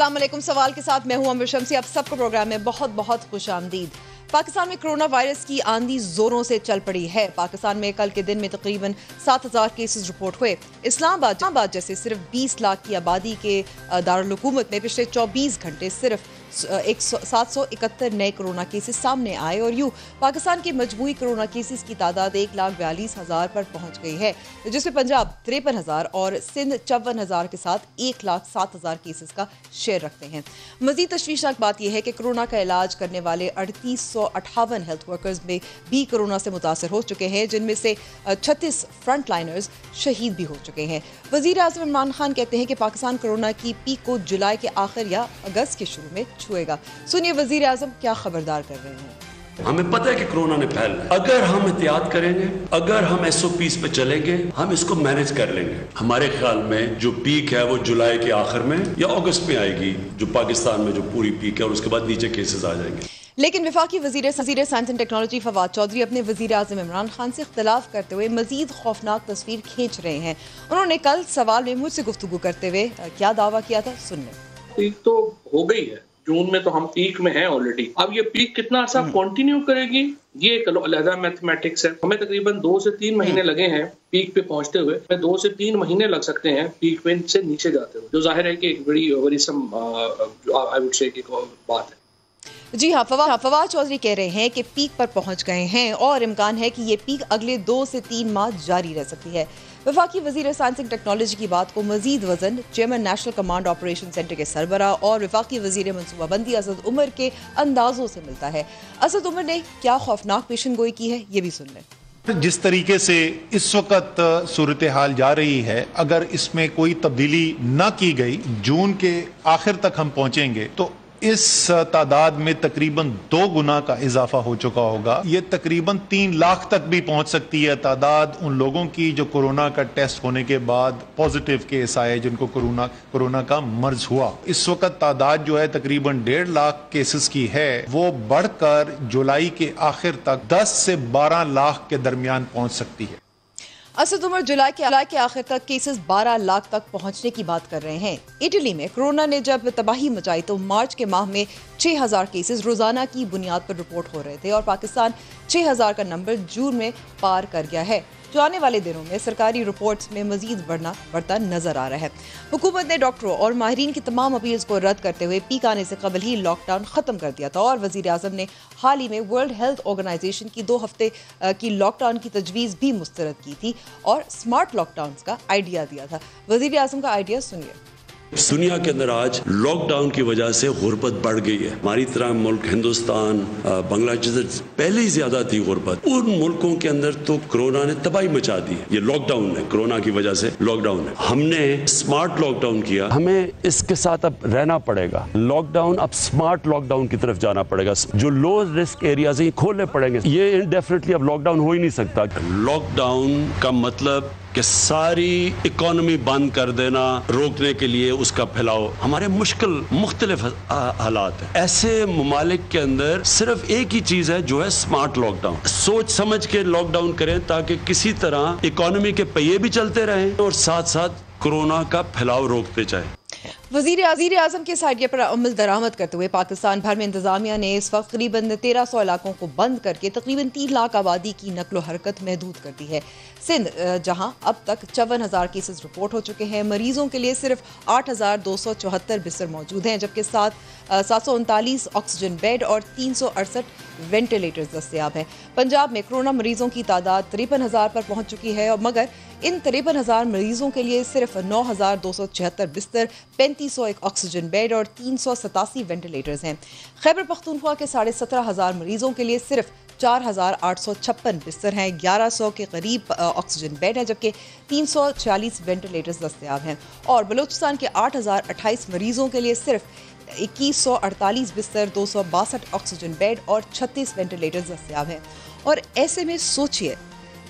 अस्सलाम वालेकुम। सवाल के साथ मैं हूं अमर शम्सी। आप सबको प्रोग्राम में बहुत बहुत खुशामदीद। पाकिस्तान में कोरोना वायरस की आंधी जोरों से चल पड़ी है। पाकिस्तान में कल के दिन में तकरीबन 7000 केसेस रिपोर्ट हुए। इस्लामाबाद जैसे सिर्फ 20 लाख की आबादी के दारुल हुकूमत में पिछले 24 घंटे सिर्फ 771 नए कोरोना केसेस सामने आए और यूं पाकिस्तान के मजमूई कोरोना केसेस की तादाद 1,42,000 पर पहुंच गई है, जिसमें पंजाब 53,000 और सिंध 54,000 के साथ 1,07,000 केसेस का शेयर रखते हैं। मजीद तशवीशनाक बात यह है कि कोरोना का इलाज करने वाले 3858 हेल्थ वर्कर्स में भी कोरोना से मुतासर हो चुके हैं, जिनमें से 36 फ्रंट लाइनर्स शहीद भी हो चुके हैं। वजीर आज़म इमरान खान कहते हैं कि पाकिस्तान कोरोना की पीक को जुलाई के आखिर या अगस्त के शुरू में छुएगा। सुनिए वजीर आज़म क्या खबरदार कर रहे हैं। हमें पता है कि कोरोना ने फैलना है। अगर हम एहतियात करेंगे, अगर हम SOPs पे चलेंगे, हम इसको मैनेज कर लेंगे। हमारे ख्याल में जो पीक है वो जुलाई के आखिर में या अगस्त में आएगी, जो पाकिस्तान में जो पूरी पीक है, और उसके बाद नीचे केसेस आ जाएंगे। लेकिन वफाकी वजीर science and technology Fawad Chaudhry अपने वजीर आज़म इमरान खान से इख्तलाफ करते हुए मजीद खौफनाक तस्वीर खींच रहे हैं। उन्होंने कल सवाल में मुझसे गुफ्तगू करते हुए क्या दावा किया था, सुन लें। पीक तो हो गई है, जून में तो हम पीक में हैं ऑलरेडी। अब ये पीक कितना अर्सा कंटिन्यू करेगी, ये एक अलग मैथमेटिक्स है। हमें तकरीबन 2 से 3 महीने लगे हैं पीक पे पहुंचते हुए। 2 से 3 महीने लग सकते हैं पीक पे से नीचे जाते हुए, जो जाहिर है कि एक बड़ी वरीसम आई वुड से बात है। जी हाँ, फवाद चौधरी कह रहे हैं कि पीक पर पहुंच गए हैं और इम्कान है कि ये पीक अगले 2 से 3 माह जारी रह सकती है। वफाकी वजीर साइंस एंड टेक्नोलॉजी की बात को मजीद वजन chairman national command operation centre के सरबरा और वफाकी वजीर मनसूबाबंदी असद उमर के अंदाजों से मिलता है। असद उमर ने क्या खौफनाक पेशन गोई की है, ये भी सुन लें। जिस तरीके से इस वक्त सूरत हाल जा रही है, अगर इसमें कोई तब्दीली न की गई, जून के आखिर तक हम पहुंचेंगे तो इस तादाद में तकरीबन 2 गुना का इजाफा हो चुका होगा। ये तकरीबन 3 लाख तक भी पहुंच सकती है तादाद उन लोगों की जो कोरोना का टेस्ट होने के बाद पॉजिटिव केस आए, जिनको कोरोना का मर्ज हुआ। इस वक्त तादाद जो है तकरीबन 1.5 लाख केसेस की है, वो बढ़कर जुलाई के आखिर तक 10 से 12 लाख के दरमियान पहुंच सकती है। असद उमर जुलाई के आखिर तक केसेस 12 लाख तक पहुंचने की बात कर रहे हैं। इटली में कोरोना ने जब तबाही मचाई तो मार्च के माह में 6000 केसेस रोजाना की बुनियाद पर रिपोर्ट हो रहे थे और पाकिस्तान 6000 का नंबर जून में पार कर गया है, जो आने वाले दिनों में सरकारी रिपोर्ट्स में मजीद बढ़ता नजर आ रहा है। हुकूमत ने डॉक्टरों और माहिरीन की तमाम अपील्स को रद्द करते हुए पीक आने से कबल ही लॉकडाउन खत्म कर दिया था और वजीर आज़म ने हाल ही में वर्ल्ड हेल्थ ऑर्गेनाइजेशन की 2 हफ्ते की लॉकडाउन की तजवीज़ भी मुस्तरद की थी और स्मार्ट लॉकडाउन का आइडिया दिया था। वजीर आज़म का आइडिया सुनिए। दुनिया के अंदर आज लॉकडाउन की वजह से गुर्बत बढ़ गई है। हमारी तरह मुल्क हिंदुस्तान, बांग्लादेश पहले ही ज्यादा थी गुर्बत। उन मुल्कों के अंदर तो कोरोना ने तबाही मचा दी है। ये लॉकडाउन है, कोरोना की वजह से लॉकडाउन है। हमने स्मार्ट लॉकडाउन किया, हमें इसके साथ अब रहना पड़ेगा। लॉकडाउन अब स्मार्ट लॉकडाउन की तरफ जाना पड़ेगा। जो लो रिस्क एरियाज है खोलने पड़ेंगे। ये इनडेफिनेटली अब लॉकडाउन हो ही नहीं सकता। लॉकडाउन का मतलब कि सारी इकोनॉमी बंद कर देना, रोकने के लिए उसका फैलाव, हमारे मुख्तलिफ हालात है। ऐसे ममालिक के अंदर सिर्फ एक ही चीज है जो है स्मार्ट लॉकडाउन। सोच समझ के लॉकडाउन करें ताकि किसी तरह इकोनॉमी के पहिए भी चलते रहें और साथ साथ कोरोना का फैलाव रोकते जाए। वजीर आज़म के इस आइडिया पर अमल दरामद करते हुए पाकिस्तान भर में इंतजामिया ने इस वक्त करीबन 1300 इलाकों को बंद करके तकरीबन 3 लाख आबादी की नकलो हरकत महदूद कर दी है। सिंध जहां अब तक 54,000 केसेस रिपोर्ट हो चुके हैं, मरीजों के लिए सिर्फ 8,274 बिस्तर मौजूद हैं, जबकि 739 ऑक्सीजन बेड और 368 वेंटिलेटर्स दस्तयाब हैं। पंजाब में कोरोना मरीजों की तादाद 53,000 पर पहुंच चुकी है, और मगर इन 53,000 मरीजों के लिए सिर्फ 9,276 बिस्तर, 3501 ऑक्सीजन बेड और 387 वेंटिलेटर्स हैं। खैबर पख्तूनख्वा के 17,500 मरीजों के लिए सिर्फ 4,856 बिस्तर हैं, 1100 के करीब ऑक्सीजन बेड है, जबकि 346 वेंटिलेटर्स दस्तयाब हैं। और बलूचिस्तान के 8,028 मरीजों के लिए सिर्फ 2148 बिस्तर, 262 ऑक्सीजन बेड और 36 वेंटिलेटर्स दस्तयाब हैं। और ऐसे में सोचिए,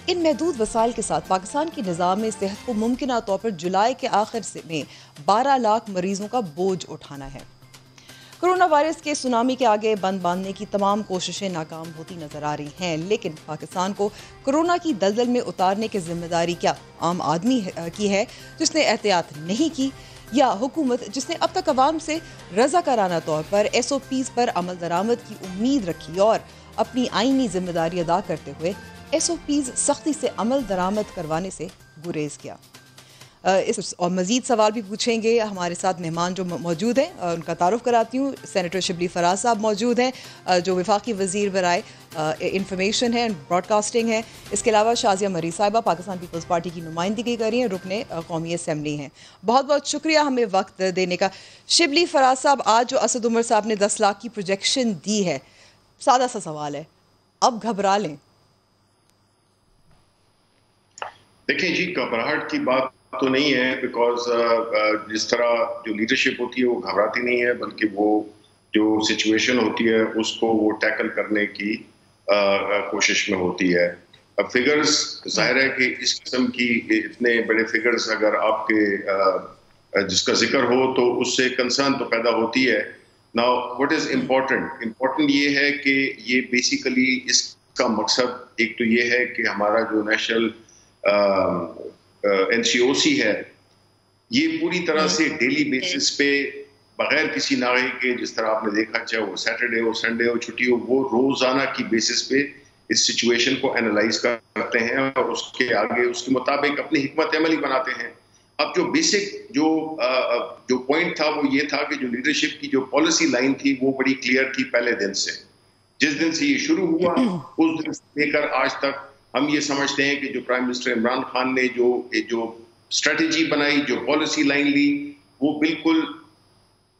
इन महदूद वसाइल के साथ पाकिस्तान के निज़ाम में सेहत को मुमकिन तौर पर जुलाई के आखिर में 12 लाख मरीजों का बोझ उठाना है। कोरोना वायरस के सुनामी के आगे बंद बांधने की तमाम कोशिशें नाकाम होती नजर आ रही हैं, लेकिन पाकिस्तान को कोरोना की दलदल में उतारने की जिम्मेदारी क्या आम आदमी की है जिसने एहतियात नहीं की, या हुकूमत जिसने अब तक अवाम से रज़ाकाराना तौर पर SOPs पर अमल दरामद की उम्मीद रखी और अपनी आईनी जिम्मेदारी अदा करते हुए SOPs सख्ती से अमल दरामद करवाने से गुरेज किया। इस और मज़ीद सवाल भी पूछेंगे। हमारे साथ मेहमान जो मौजूद हैं उनका तारुफ कराती हूँ। सेनेटर शिबली फराज साहब मौजूद हैं जो वफाकी वज़ीर बराए इंफॉर्मेशन है, ब्रॉडकास्टिंग है। इसके अलावा शाजिया मरी साहिबा पाकिस्तान पीपल्स पार्टी की नुमाइंदगी कर रही हैं, रुकने कौमी असम्बली हैं। बहुत बहुत शुक्रिया हमें वक्त देने का। शिबली फराज साहब, आज जो असद उमर साहब ने 10 लाख की प्रोजेक्शन दी है, सादा सा सवाल है, अब घबरा लें? देखिए जी, घबराहट की बात तो नहीं है, बिकॉज जिस तरह जो लीडरशिप होती है वो घबराती नहीं है, बल्कि वो जो सिचुएशन होती है उसको वो टैकल करने की कोशिश में होती है। अब फिगर्स जाहिर है कि इस किस्म की इतने बड़े फिगर्स अगर आपके जिसका जिक्र हो तो उससे कंसर्न तो पैदा होती है। नाउ व्हाट इज इम्पोर्टेंट ये है कि ये बेसिकली इसका मकसद एक तो ये है कि हमारा जो नेशनल NCOC है ये पूरी तरह से डेली बेसिस पे बगैर किसी नागे के, जिस तरह आपने देखा चाहे वो सैटरडे हो, संडे हो, छुट्टी हो, वो रोजाना की बेसिस पे इस सिचुएशन को एनालाइज करते हैं और उसके आगे उसके मुताबिक अपनी हिकमत अमली बनाते हैं। अब जो बेसिक जो पॉइंट था वो ये था कि जो लीडरशिप की जो पॉलिसी लाइन थी वो बड़ी क्लियर थी पहले दिन से। जिस दिन से ये शुरू हुआ उस दिन से लेकर आज तक हम ये समझते हैं कि जो प्राइम मिनिस्टर इमरान खान ने जो स्ट्रेटेजी बनाई, जो पॉलिसी लाइन ली, वो बिल्कुल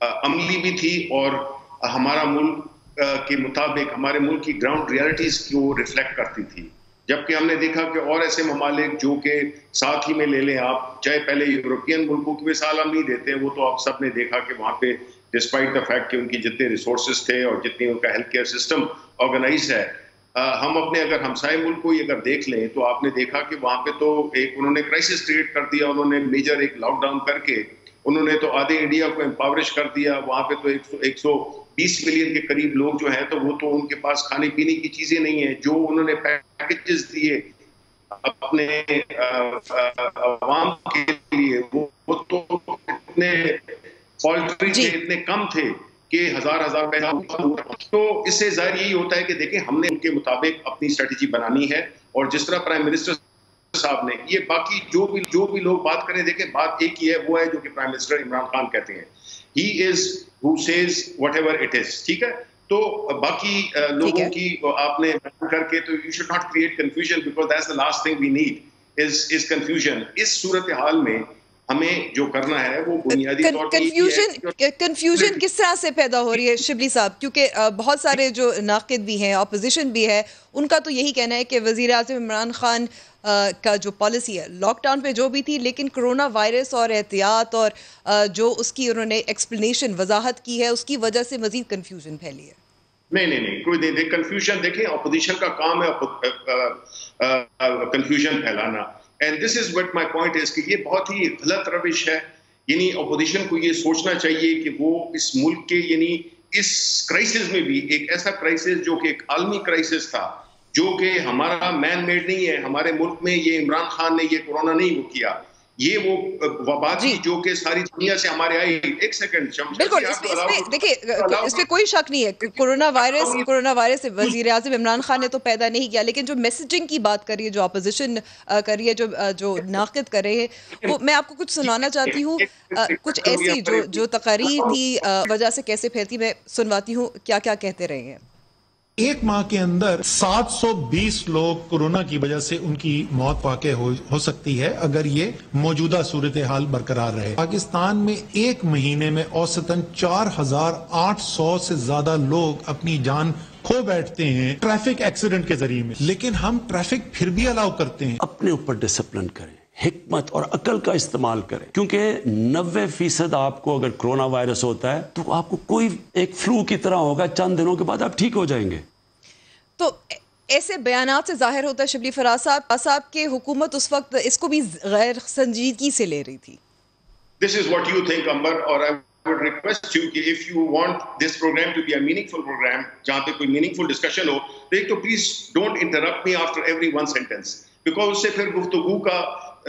अमली भी थी और हमारा मुल्क के मुताबिक हमारे मुल्क की ग्राउंड रियलिटीज को रिफ्लेक्ट करती थी। जबकि हमने देखा कि और ऐसे ममालिक जो कि साथ ही में ले लें आप, चाहे पहले यूरोपियन मुल्कों की मिसाल हम नहीं देते हैं, वो तो आप सब ने देखा कि वहाँ पे डिस्पाइट द फैक्ट कि उनकी जितने रिसोर्सेज थे और जितनी उनका हेल्थ केयर सिस्टम ऑर्गेनाइज है, हम अपने अगर हमसाए मुल्क को ही अगर देख लें तो आपने देखा कि वहाँ पे तो एक उन्होंने क्राइसिस क्रिएट कर दिया, उन्होंने मेजर एक लॉकडाउन करके उन्होंने तो आधे इंडिया को एम्पावरिश कर दिया। वहाँ पे तो 120 मिलियन के करीब लोग जो हैं तो वो तो उनके पास खाने पीने की चीजें नहीं है। जो उन्होंने पैकेजेस दिए अपने अवाम के लिए वो तो इतने पॉल्ट्री थे, इतने कम थे कि हजार पैसा। तो इससे जाहिर यही होता है कि देखिए हमने उनके मुताबिक अपनी स्ट्रेटेजी बनानी है और जिस तरह प्राइम मिनिस्टर साहब ने ये बाकी जो भी लोग बात करें, देखें बात एक ही है, वो है जो कि प्राइम मिनिस्टर इमरान खान कहते हैं, he is who says whatever it is. ठीक है, तो बाकी लोगों की आपने करके तो you should not create confusion because that's the last thing we need is confusion. इस सूरत हाल में हमें जो करना है वो बुनियादी तौर पर कंफ्यूजन किस तरह से पैदा हो रही है शिबली साहब? क्योंकि बहुत सारे जो नाक़िद भी हैं, ऑपोजिशन भी है, उनका तो यही कहना है कि वज़ीर आज़म इमरान खान का जो पॉलिसी है लॉकडाउन पे जो भी थी, लेकिन कोरोना वायरस और एहतियात और जो उसकी उन्होंने एक्सप्लेनेशन वजाहत की है उसकी वजह से मजीद कंफ्यूजन फैली है। नहीं कोई नहीं कंफ्यूजन। देखें ऑपोजिशन का काम है कंफ्यूजन फैलाना, and this is what my point is कि ये बहुत ही गलत रविश है। यानी ऑपोजिशन को ये सोचना चाहिए कि वो इस मुल्क के यानी इस क्राइसिस में भी एक ऐसा क्राइसिस जो कि एक आलमी क्राइसिस था, जो कि हमारा मैन मेड नहीं है, हमारे मुल्क में ये इमरान खान ने ये कोरोना नहीं वो किया, ये वो वबा थी जो कि सारी दुनिया से हमारे आई। एक सेकंड बिल्कुल, देखिए इसमें कोई शक नहीं है, कोरोना वायरस वजीर आज़म इमरान खान ने तो पैदा नहीं किया, लेकिन जो मैसेजिंग की बात कर रही है, जो अपोजिशन कर रही है, जो नाक़िद कर रहे हैं, वो मैं आपको कुछ सुनाना चाहती हूँ। कुछ ऐसी जो तकारीर थी वजह से कैसे फैलती, मैं सुनवाती हूँ क्या क्या कहते रहे हैं। एक माह के अंदर 720 लोग कोरोना की वजह से उनकी मौत वाक़ई हो सकती है अगर ये मौजूदा सूरत हाल बरकरार रहे। पाकिस्तान में एक महीने में औसतन 4800 से ज्यादा लोग अपनी जान खो बैठते हैं ट्रैफिक एक्सीडेंट के जरिए में, लेकिन हम ट्रैफिक फिर भी अलाउ करते हैं। अपने ऊपर डिसिप्लिन करें, हिकमत और अकल का इस्तेमाल करें, क्योंकि 90% आपको अगर कोरोना वायरस होता है तो आपको कोई एक फ्लू की तरह होगा, चंद दिनों के बाद आप ठीक हो जाएंगे। तो ऐसे बयानात से जाहिर होता है शिबली फराज साहब के हुकूमत उस वक्त इसको भी गैर संजीदगी से ले रही थी। This is what you think, Amber, or I would request you कि if you want this program to be a meaningful program, जहाँ पे कोई meaningful discussion हो, तो please don't interrupt me after every one sentence, because उससे फिर गुफ्तगू का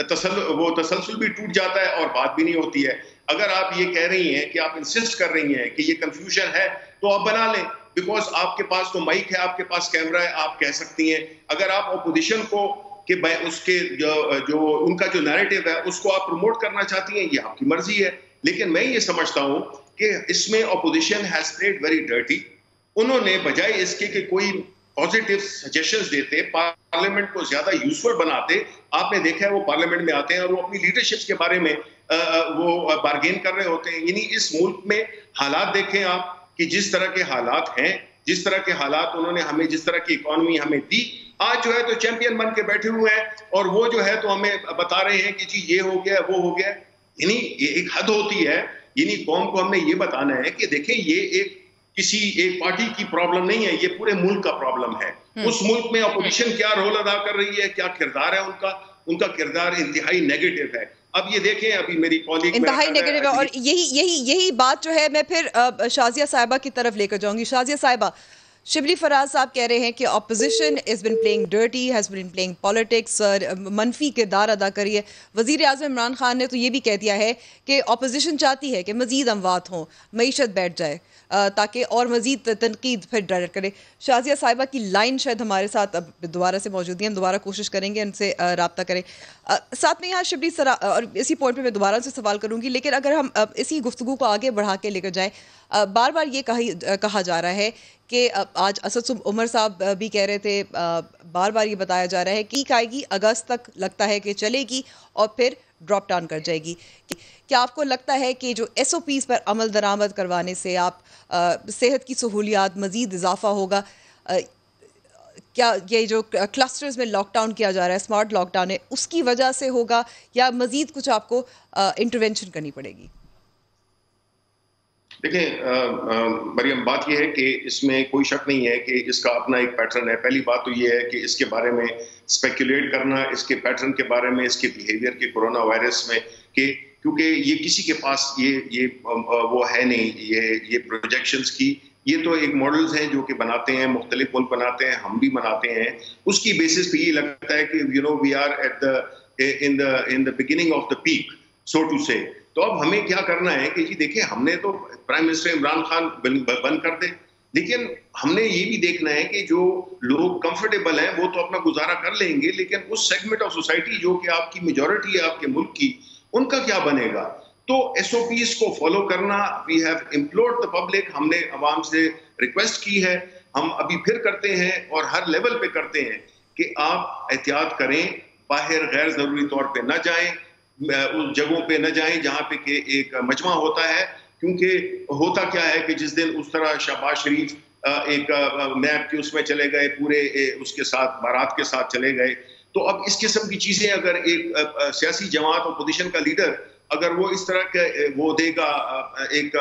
तसलसल भी टूट जाता है और बात भी नहीं होती है। अगर आप ये कह रही हैं कि आप इंसिस्ट कर रही हैं कि ये कंफ्यूजन है, तो आप बना लें, बिकॉज आपके पास तो माइक है, आपके पास कैमरा है, आप कह सकती हैं। अगर आप ऑपोजिशन को कि उसके जो उनका जो नैरेटिव है उसको आप प्रमोट करना चाहती हैं, ये आपकी मर्जी है। लेकिन मैं ये समझता हूं कि इसमें opposition has played very dirty. उन्होंने बजाय इसके कि कोई पॉजिटिव सजेशंस देते, पार्लियामेंट को ज्यादा यूजफुल बनाते, आपने देखा है वो पार्लियामेंट में आते हैं और वो अपनी लीडरशिप के बारे में वो बार्गेन कर रहे होते हैं। यानी इस मुल्क में हालात देखें आप कि जिस तरह के हालात हैं, जिस तरह के हालात उन्होंने हमें, जिस तरह की इकोनॉमी हमें दी, आज जो है तो चैंपियन बन के बैठे हुए हैं और वो जो है तो हमें बता रहे हैं कि जी ये हो गया, वो हो गया। यानी ये एक हद होती है। यानी कौम को हमने ये बताना है कि देखें ये एक किसी एक पार्टी की प्रॉब्लम नहीं है, ये पूरे मुल्क का प्रॉब्लम है। उस मुल्क में अपोजिशन क्या रोल अदा कर रही है, क्या किरदार है उनका किरदार इंतहाई नेगेटिव है। अब ये देखें, अभी मेरी कॉलीग इंतहाई नेगेटिव है और यही बात जो है मैं फिर शाजिया साहिबा की तरफ लेकर जाऊंगी। शाजिया साहिबा, शिबली फराज साहब कह रहे हैं कि opposition has been playing dirty, has been playing politics, मनफी किरदार अदा करी है। वज़ीर आज़म इमरान खान ने तो ये भी कह दिया है कि ऑपोजिशन चाहती है कि मज़ीद अमवात हों, मईशत बैठ जाए ताकि और मज़ीद तनकीद फिर डायरेक्ट करे। शाजिया साहिबा की लाइन शायद हमारे साथ अब दोबारा से मौजूद है, हम दोबारा कोशिश करेंगे उनसे रब्ता करें। साथ में यहाँ शिबली सरा और इसी पॉइंट पर मैं दोबारा से सवाल करूँगी, लेकिन अगर हम इसी गुफ्तगू को आगे बढ़ा के लेकर जाएँ, बार बार ये कहा जा रहा है कि आज असद उमर साहब भी कह रहे थे, बार बार ये बताया जा रहा है कि आएगी अगस्त तक लगता है कि चलेगी और फिर ड्रॉप डाउन कर जाएगी। क्या आपको लगता है कि जो SOPs पर अमल दरामद करवाने से आप सेहत की सहूलियात मज़ीद इजाफा होगा? क्या ये जो क्लस्टर्स में लॉकडाउन किया जा रहा है, स्मार्ट लॉकडाउन है, उसकी वजह से होगा या मज़ीद कुछ आपको इंटरवेंशन करनी पड़ेगी? देखें मरियम, बात यह है कि इसमें कोई शक नहीं है कि इसका अपना एक पैटर्न है। पहली बात तो यह है कि इसके बारे में स्पेकुलेट करना, इसके पैटर्न के बारे में, इसके बिहेवियर के कोरोना वायरस में, कि क्योंकि ये किसी के पास ये वो है नहीं, ये प्रोजेक्शंस की, ये तो एक मॉडल्स हैं जो कि बनाते हैं, मुख्तलिफ मुल्क बनाते हैं, हम भी बनाते हैं। उसकी बेसिस पे ये लगता है कि we are in the beginning of the peak, so to say. तो अब हमें क्या करना है कि जी देखिए, हमने तो प्राइम मिनिस्टर इमरान खान बंद कर दे, लेकिन हमने ये भी देखना है कि जो लोग कंफर्टेबल हैं वो तो अपना गुजारा कर लेंगे, लेकिन उस सेगमेंट ऑफ सोसाइटी जो कि आपकी मेजॉरिटी है आपके मुल्क की, उनका क्या बनेगा? तो SOPs को फॉलो करना, वी हैव इम्प्लोर्ड द पब्लिक, हमने अवाम से रिक्वेस्ट की है, हम अभी फिर करते हैं और हर लेवल पे करते हैं कि आप एहतियात करें, बाहर गैर जरूरी तौर पे न जाएं, उस जगहों पे न जाएं जहां पे कि एक मजमा होता है। क्योंकि होता क्या है कि जिस दिन उस तरह शहबाज शरीफ एक नैब के उसमें चले गए, पूरे उसके साथ बारात के साथ चले गए, तो अब इस किस्म की चीजें अगर एक सियासी जमात अपोजिशन का लीडर अगर वो इस तरह के वो देगा, एक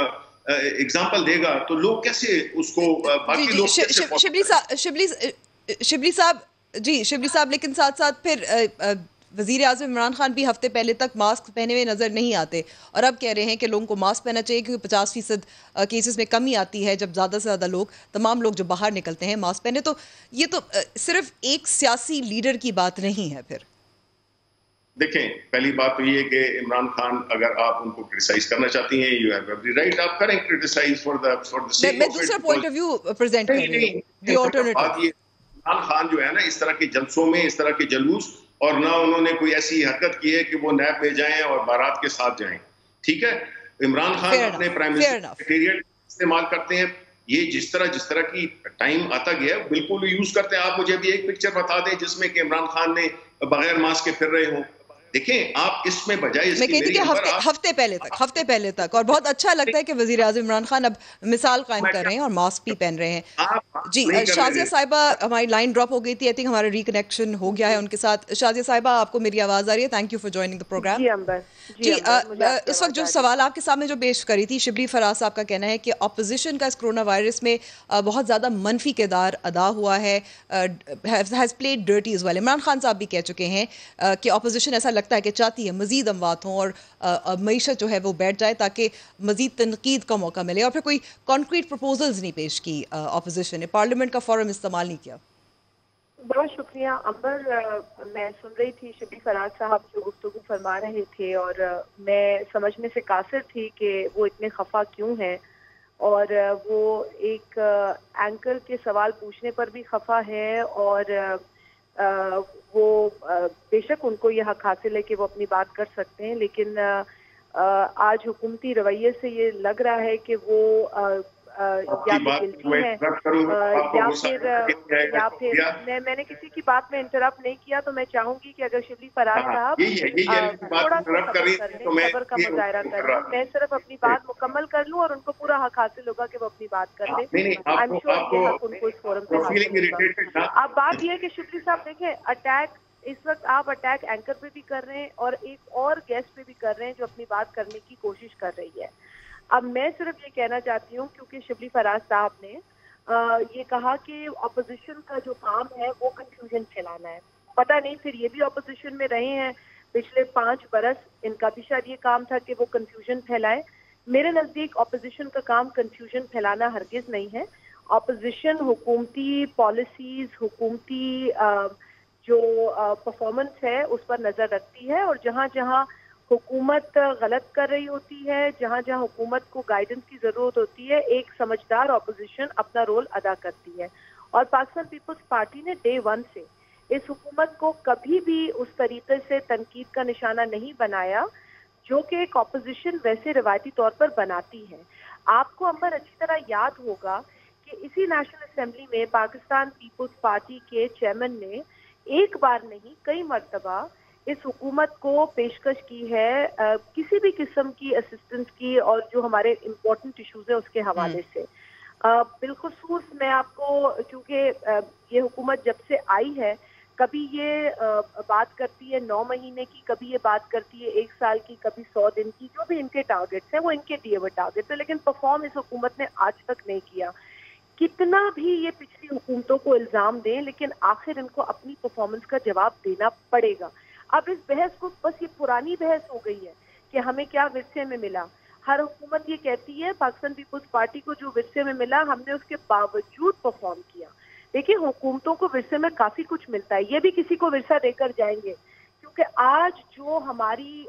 एग्जाम्पल देगा, तो लोग कैसे उसको बाकी लोग शिबली साहब, लेकिन साथ साथ फिर वज़ीर आज़म इमरान खान भी हफ्ते पहले तक मास्क पहने हुए नज़र नहीं आते और अब कह रहे हैं कि लोगों को मास्क पहनना चाहिए क्योंकि 50% केसेस में कमी आती है जब ज़्यादा से ज़्यादा लोग, तमाम लोग जो बाहर निकलते हैं, मास्क पहने। तो ये तो सिर्फ एक सियासी लीडर की बात नहीं है। फिर देखें, पहली बात तो ये है कि इमरान खान, अगर आप उनको क्रिटिसाइज करना चाहती हैं, यू हैव एवरी राइट, आप करें क्रिटिसाइज फॉर द सेक। मैं दूसरा पॉइंट ऑफ व्यू प्रेजेंट कर रही हूं, द अल्टरनेटिव। इमरान खान जो है ना, इस तरह के जलसों में, इस तरह के जलूस, और ना उन्होंने कोई ऐसी हरकत की है कि वो नैब में जाएं और बारात के साथ जाएं। ठीक है, इमरान खान अपने प्राइम मिनिस्टर सेक्रेटेरिएट इस्तेमाल करते हैं। ये जिस तरह की टाइम आता गया बिल्कुल यूज करते हैं। आप मुझे भी एक पिक्चर बता दें जिसमें कि इमरान खान ने बगैर मास्क के फिर रहे हों। देखें, आप इसमें बजाय मैं कहती कि हफ्ते पहले तक और बहुत अच्छा लगता है कि वज़ीर आज़म इमरान खान अब मिसाल कायम कर रहे हैं और मास्क भी पहन रहे हैं। जी, शाजिया साहिबा, हमारी लाइन ड्रॉप हो गई थी, आई थिंक हमारा रिकनेक्शन हो गया है उनके साथ। शाजिया साहिबा, आपको मेरी आवाज़ आ रही है? Thank you for joining the programme. जी, इस वक्त जो सवाल आपके सामने जो पेश करी थी, शिबली फराज साहब का कहना है कि अपोजिशन का इस कोरोना वायरस में बहुत ज़्यादा मनफी किरदार अदा हुआ है, has played dirty as well. Imran Khan साहब भी कह चुके हैं कि अपोजिशन ऐसा लगता है कि चाहती है मज़ीद अमवात हों और मईशत जो है वो बैठ जाए ताकि मज़ीद तनकीद का मौका मिले, और फिर कोई कॉन्क्रीट प्रपोजल्स नहीं पेश की अपोजिशन ने, पार्लियामेंट का फोरम इस्तेमाल नहीं किया। बहुत शुक्रिया अंबर। मैं सुन रही थी शबली फराज साहब जो गुफ्तगू फरमा रहे थे और मैं समझने से कासिर थी कि वो इतने खफा क्यों हैं, और वो एक एंकर के सवाल पूछने पर भी खफा है, और वो बेशक उनको यह हक हासिल है कि वो अपनी बात कर सकते हैं, लेकिन आज हुकूमती रवैये से ये लग रहा है कि वो या तो गिल्टी है या फिर मैंने किसी की बात में इंटरप्ट नहीं किया, तो मैं चाहूंगी कि अगर शिबली फराज साहब थोड़ा सा सब्र का मुजाहरा करें, मैं सिर्फ अपनी बात मुकम्मल कर लूं और उनको पूरा हक हासिल होगा कि वो अपनी बात कर ले। आई एम श्योर ये हक उनको इस फोरम पे हासिल होगा। अब बात यह है कि शिबली साहब देखें, अटैक इस वक्त आप अटैक एंकर पे भी कर रहे हैं और एक और गेस्ट पे भी कर रहे हैं जो अपनी बात करने की कोशिश कर रही है। अब मैं सिर्फ ये कहना चाहती हूँ, क्योंकि शिबली फराज साहब ने ये कहा कि ऑपोजिशन का जो काम है वो कंफ्यूजन फैलाना है। पता नहीं, फिर ये भी ऑपोजिशन में रहे हैं पिछले 5 बरस, इनका भी शायद ये काम था कि वो कंफ्यूजन फैलाए। मेरे नज़दीक ऑपोजिशन का काम कंफ्यूजन फैलाना हरगिज नहीं है। ऑपोजिशन हुकूमती पॉलिसीज, हुकूमती जो परफॉर्मेंस है उस पर नज़र रखती है, और जहाँ जहाँ हुकूमत गलत कर रही होती है, जहाँ जहाँ हुकूमत को गाइडेंस की ज़रूरत होती है, एक समझदार ऑपोजिशन अपना रोल अदा करती है। और पाकिस्तान पीपल्स पार्टी ने डे 1 से इस हुकूमत को कभी भी उस तरीके से तनकीद का निशाना नहीं बनाया जो कि एक ऑपोजिशन वैसे रिवायती तौर पर बनाती है। आपको अंबर अच्छी तरह याद होगा कि इसी नेशनल असेंबली में पाकिस्तान पीपल्स पार्टी के चेयरमैन ने एक बार नहीं कई मरतबा इस हुकूमत को पेशकश की है किसी भी किस्म की असिस्टेंस की, और जो हमारे इम्पोर्टेंट इश्यूज है उसके हवाले से। बिलखुसूस मैं आपको, क्योंकि ये हुकूमत जब से आई है, कभी ये बात करती है 9 महीने की, कभी ये बात करती है 1 साल की, कभी 100 दिन की, जो भी इनके टारगेट्स हैं वो इनके दिए हुए टारगेट्स है, लेकिन परफॉर्म इस हुकूमत ने आज तक नहीं किया। कितना भी ये पिछली हुकूमतों को इल्जाम दें, लेकिन आखिर इनको अपनी परफॉर्मेंस का जवाब देना पड़ेगा। अब इस बहस को बस ये पुरानी बहस हो गई है कि हमें क्या विरसे में मिला। हर हुकूमत ये कहती है पाकिस्तान पीपल्स पार्टी को जो विरसे में मिला हमने उसके बावजूद परफॉर्म किया। देखिए, हुकूमतों को विरसे में काफी कुछ मिलता है, ये भी किसी को विरसा देकर जाएंगे, क्योंकि आज जो हमारी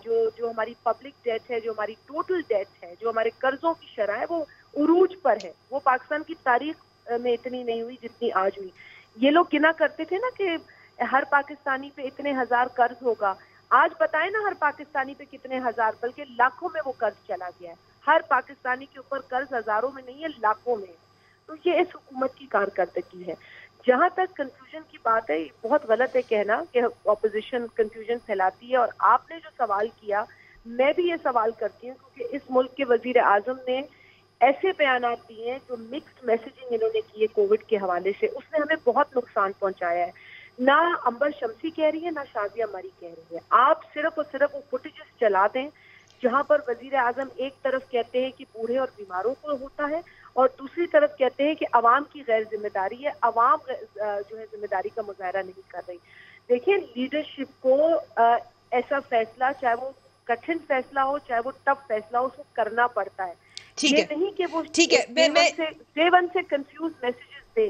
जो हमारी पब्लिक डेट है, जो हमारी टोटल डेट है, जो हमारे कर्जों की शरह है, वो उरूज पर है। वो पाकिस्तान की तारीख में इतनी नहीं हुई जितनी आज हुई। ये लोग गिना करते थे ना कि हर पाकिस्तानी पे इतने हजार कर्ज होगा। आज बताएं ना हर पाकिस्तानी पे कितने हजार, बल्कि लाखों में वो कर्ज चला गया है। हर पाकिस्तानी के ऊपर कर्ज हजारों में नहीं है, लाखों में। तो ये इस हुकूमत की कारकर्दगी है। जहां तक कंफ्यूजन की बात है, बहुत गलत है कहना कि ऑपोजिशन कंफ्यूजन फैलाती है। और आपने जो सवाल किया, मैं भी ये सवाल करती हूँ, क्योंकि इस मुल्क के वजीर आजम ने ऐसे बयान दिए हैं जो मिक्स्ड मैसेजिंग इन्होंने की है कोविड के हवाले से, उसने हमें बहुत नुकसान पहुंचाया है। ना अंबर शमसी कह रही है, ना शाजिया मरी कह रही है। आप सिर्फ और सिर्फ वो फुटेजेस चला दें जहां पर वजीर आजम एक तरफ कहते हैं कि बूढ़े और बीमारों को होता है, और दूसरी तरफ कहते हैं कि अवाम की गैर जिम्मेदारी है, अवाम जो है जिम्मेदारी का मुजाहरा नहीं कर रही। देखिए, लीडरशिप को ऐसा फैसला, चाहे वो कठिन फैसला हो, चाहे वो टफ फैसला हो, उसको करना पड़ता है। ये नहीं कि वो डे वन से कंफ्यूज मैसेजेस दे।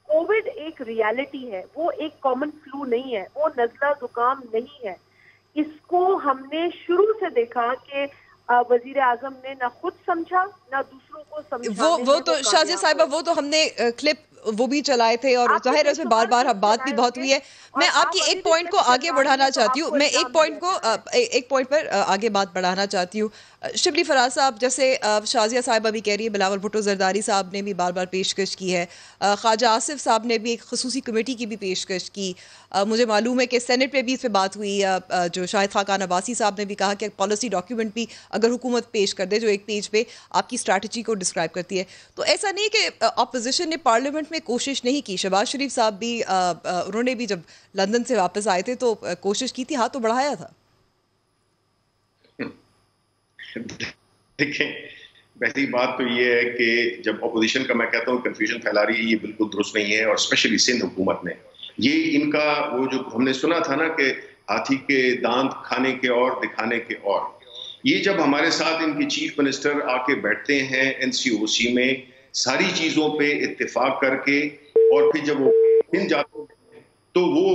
कोविड एक रियलिटी है, वो एक कॉमन फ्लू नहीं है, वो नजला जुकाम नहीं है। इसको हमने शुरू से देखा कि वजीर आजम ने ना खुद समझा ना दूसरों को समझाने वो तो शाजिया साहिबा, वो तो हमने क्लिप वो भी चलाए थे और जाहिर है उसमें बार बार बात भी बहुत हुई है। मैं आपकी एक पॉइंट को आगे बढ़ाना चाहती हूँ, मैं एक पॉइंट पर आगे बात बढ़ाना चाहती हूँ। शिबली फराज साहब, जैसे शाजिया साहिबा भी कह रही है, बिलावल भुट्टो जरदारी साहब ने भी बार बार पेशकश की है, ख्वाजा आसिफ साहब ने भी एक खसूसी कमेटी की भी पेशकश की। मुझे मालूम है कि सेनेट में भी इस पर बात हुई। जो शाहिद खाकान अब्बासी साहब ने भी कहा कि पॉलिसी डॉक्यूमेंट भी अगर हुकूमत पेश कर दे जो एक पेज पे आपकी स्ट्रैटेजी को डिस्क्राइब करती है। तो ऐसा नहीं कि अपोजिशन ने पार्लियामेंट में कोशिश नहीं की। शहबाज शरीफ साहब भी उन्होंने भी जब लंदन से वापस आए थे तो कोशिश की थी, हाथ तो बढ़ाया था। देखें, पहली बात तो ये है कि जब अपोजिशन का मैं कहता हूँ कंफ्यूजन फैला रही है, ये बिल्कुल दुरुस्त नहीं है। और स्पेशली सिंध हुकूमत ने ये इनका वो जो हमने सुना था ना कि हाथी के दांत खाने के और दिखाने के और, ये जब हमारे साथ इनकी चीफ मिनिस्टर आके बैठते हैं एनसीओसी में सारी चीजों पे इत्तेफाक करके, और फिर जब वो इन जाते तो वो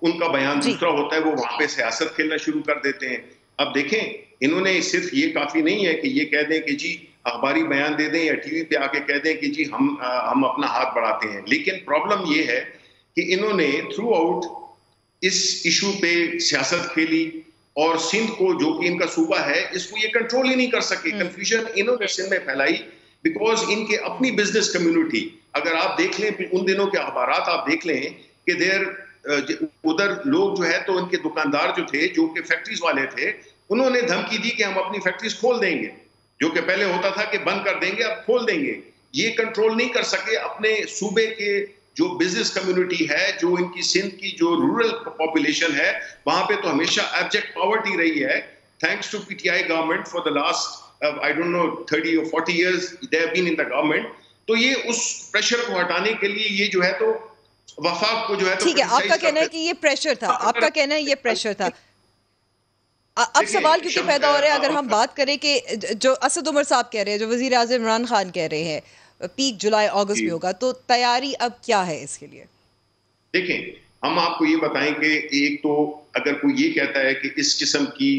उनका बयान दूसरा होता है, वो वहां पे सियासत खेलना शुरू कर देते हैं। अब देखें, इन्होंने सिर्फ ये काफी नहीं है कि ये कह दें कि जी अखबारी बयान दे दें या टीवी पे आके कह दें कि जी हम अपना हाथ बढ़ाते हैं, लेकिन प्रॉब्लम ये है कि इन्होंने थ्रू आउट इस इशू पे सियासत खेली और सिंध को, जो कि इनका सूबा है, इसको ये कंट्रोल ही नहीं कर सके। कंफ्यूजन इन्होंने सिंध में फैलाई बिकॉज इनके अपनी बिजनेस कम्युनिटी, अगर आप देख लें उन दिनों के अखबारात आप देख लें कि उधर लोग जो है तो उनके दुकानदार जो थे, जो कि फैक्ट्रीज वाले थे, उन्होंने धमकी दी कि हम अपनी फैक्ट्रीज खोल देंगे, जो कि पहले होता था कि बंद कर देंगे, अब खोल देंगे। ये कंट्रोल नहीं कर सके अपने सूबे के जो बिजनेस कम्युनिटी है, जो इनकी सिंध की जो रूरल पॉपुलेशन है, वहां पे तो हमेशा एब्जेक्ट पॉवर्टी रही है। Thanks to PTI government for the last I don't know 30 or 40 years they have been in the government. तो ये उस प्रेशर को हटाने के लिए ये जो है तो वफाक को जो है, ठीक है, आपका कहना है कि ये प्रेशर था, आपका कहना है ये प्रेशर था। अब सवाल क्योंकि पैदा हो रहा है, अगर हम बात करें कि जो असद उमर साहब कह रहे हैं, जो वजीर आज़म इमरान खान कह रहे हैं पीक जुलाई अगस्त में होगा, तो तैयारी अब क्या है इसके लिए? देखें, हम आपको ये बताएं कि एक तो अगर कोई ये कहता है कि इस किस्म की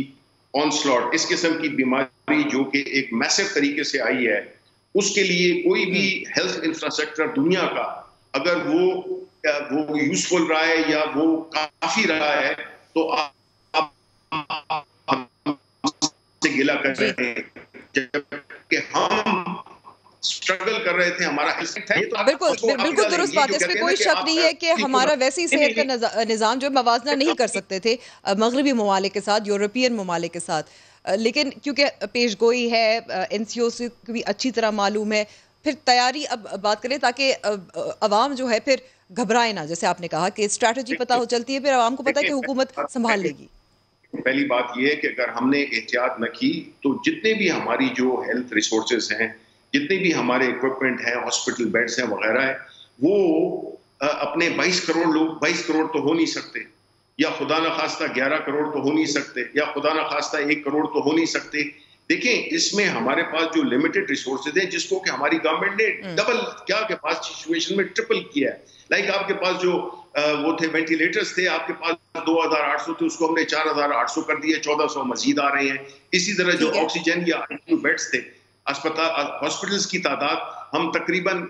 ऑनस्लॉट, इस किस्म की बीमारी जो कि एक मैसिव तरीके से आई है, उसके लिए कोई भी हेल्थ इंफ्रास्ट्रक्चर दुनिया का अगर वो यूजफुल रहा है या वो काफी रहा है, तो आप से गिला कर रहे हैं, जबकि हम स्ट्रगल कर रहे थे, हमारा बिल्कुल दुरुस्त बात है, इसमें कोई शक नहीं है कि हमारा वैसे ही सेहत का निज़ाम जो मवाजना नहीं कर सकते थे मगरबी ममालिक के साथ, यूरोपियन ममालिक के साथ, लेकिन क्योंकि पेशगोई है, एनसीओ से भी अच्छी तरह मालूम है, फिर तैयारी अब बात करें ताकि अवाम जो है फिर घबराए ना। जैसे आपने कहा कि स्ट्रैटेजी पता हो चलती है, फिर अवाम को पता है कि हुकूमत संभाल लेगी। पहली बात यह है कि अगर हमने एहतियात न की तो जितने भी हमारी जो हेल्थ रिसोर्सेज हैं, जितने भी हमारे इक्विपमेंट हैं, हॉस्पिटल बेड्स हैं वगैरह है, वो अपने 22 करोड़ लोग, 22 करोड़ तो हो नहीं सकते, या खुदा न खास्ता 11 करोड़ तो हो नहीं सकते, या खुदा न खास्ता 1 करोड़ तो हो नहीं सकते। देखें, इसमें हमारे पास जो लिमिटेड रिसोर्सेज हैं, जिसको कि हमारी गवर्नमेंट ने डबल, क्या के पास सिचुएशन में ट्रिपल किया है। लाइक आपके पास जो वो थे वेंटिलेटर्स थे, आपके पास 2800 थे, उसको हमने 4800 कर दिए, 1400 मजीद आ रहे हैं। इसी तरह जो ऑक्सीजन या आईसीयू बेड्स थे, अस्पताल हॉस्पिटल्स की तादाद हम तकरीबन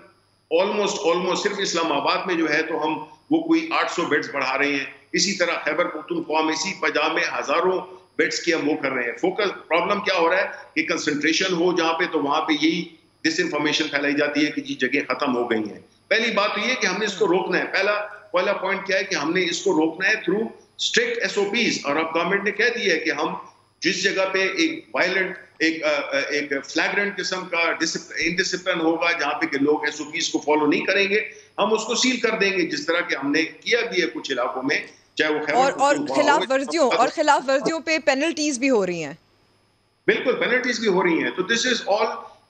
ऑलमोस्ट सिर्फ इस्लामाबाद में जो है तो हम वो कोई 800 बेड्स बढ़ा रहे हैं। इसी तरह खैबर पख्तूनख्वा में, इसी पंजाब में हजारों बेड्स की हम वो कर रहे हैं। फोकस प्रॉब्लम क्या हो रहा है कि कंसंट्रेशन हो जहां पे, तो वहां पे यही डिसइंफॉर्मेशन फैलाई जाती है कि जी जगह खत्म हो गई हैं। पहली बात तो ये कि हमने इसको रोकना है। पहला पॉइंट क्या है कि हमने इसको रोकना है थ्रू स्ट्रिक्ट एसओपीज, और अब गवर्नमेंट ने कह दिया है कि हम जिस जगह पे एक वायलेंट, एक फ्लैग्रेंट किस्म का इनडिसिप्लिन होगा, जहां पे कि लोग एसओपीज को फॉलो नहीं करेंगे, हम उसको सील कर देंगे, जिस तरह के हमने किया भी है कुछ इलाकों में, चाहे वो और खिलाफ वर्जियों पे पेनल्टीज भी हो रही हैं। बिल्कुल, पेनल्टीज भी हो रही हैं। तो this is all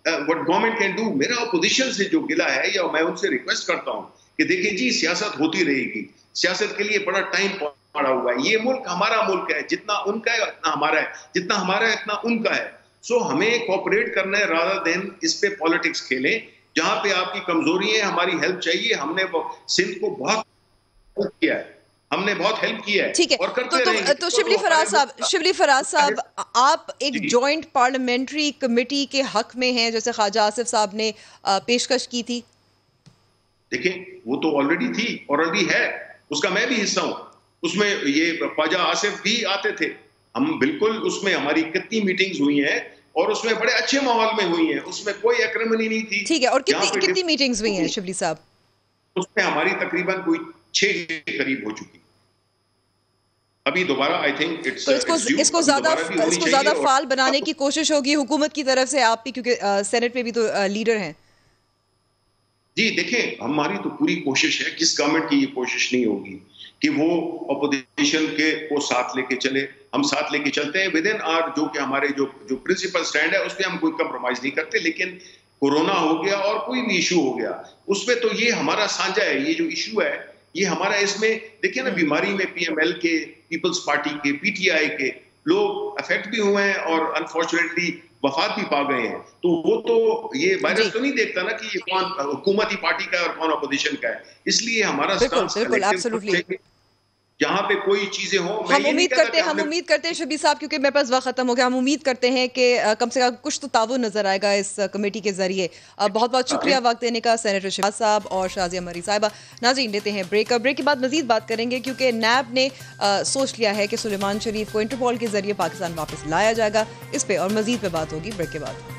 what government can do. मेरा अपोजिशन से जो गिला है, या मैं उनसे रिक्वेस्ट करता हूं कि देखिए जी, सियासत होती रहेगी, सियासत के लिए बड़ा टाइम पड़ा हुआ है। ये मुल्क हमारा मुल्क है, जितना उनका है उतना हमारा है, जितना हमारा है उतना उनका है। सो हमें कोऑपरेट करना है, रादर देन इस पे पॉलिटिक्स खेलें। जहां पे आपकी कमजोरी है, हमारी हेल्प चाहिए, हमने सिंध को बहुत किया है, हमने बहुत हेल्प किया है, ठीक है। और करते तो शिबली फराज साहब, आप एक जॉइंट पार्लियामेंट्री कमेटी के हक में हैं, जैसे ख्वाजा आसिफ साहब ने पेशकश की थी। देखिए, वो तो ऑलरेडी थी, ऑलरेडी है, उसका मैं भी हिस्सा हूं। उसमें ये ख्वाजा आसिफ भी आते थे, हम बिल्कुल उसमें हमारी कितनी मीटिंग्स हुई हैं, और उसमें बड़े अच्छे माहौल में हुई हैं, उसमें कोई एक्रिमनी नहीं थी। ठीक है, और कितनी मीटिंग्स हुई हैं शिबली साहब? उसमें हमारी तकरीबन कोई 6 के करीब हो चुकी। अभी दोबारा आई थिंक इसको ज्यादा फाल बनाने की कोशिश होगी हुकूमत की तरफ से, आप भी, क्योंकि सेनेट में भी तो लीडर हैं। जी देखें, हमारी तो पूरी कोशिश है, किस गवर्नमेंट की ये कोशिश नहीं होगी कि वो अपोजिशन के को साथ लेके चले। हम साथ लेके चलते हैं विद इन आवर, जो कि हमारे जो प्रिंसिपल स्टैंड है, उस पर हम कोई कंप्रोमाइज नहीं करते। लेकिन कोरोना हो गया और कोई भी इशू हो गया, उसमें तो ये हमारा साझा है, ये जो इशू है ये हमारा। इसमें देखिए ना, बीमारी में पीएमएल के, पीपल्स पार्टी के, पीटीआई के लोग अफेक्ट भी हुए हैं और अनफॉर्चुनेटली वफात भी पा गए हैं। तो वो तो ये वायरस तो नहीं देखता ना कि ये कौन हुकूमती पार्टी का है और कौन अपोजिशन का है। इसलिए हमारा जहाँ पे कोई चीजें हो। हम उम्मीद करते हैं शबीर साहब, क्योंकि मेरे पास वक्त खत्म हो गया, हम उम्मीद करते हैं कि कम से कम कुछ तो ताउन नजर आएगा इस कमेटी के जरिए। बहुत बहुत शुक्रिया वक्त देने का सेनेटर शबीर साहब और शाजिया मरी साहिबा। नाज़रीन, लेते हैं ब्रेक के बाद मजीद बात करेंगे, क्योंकि नैब ने सोच लिया है कि सुलेमान शरीफ को इंटरपोल के जरिए पाकिस्तान वापस लाया जाएगा। इस पे और मजीद पे बात होगी ब्रेक के बाद।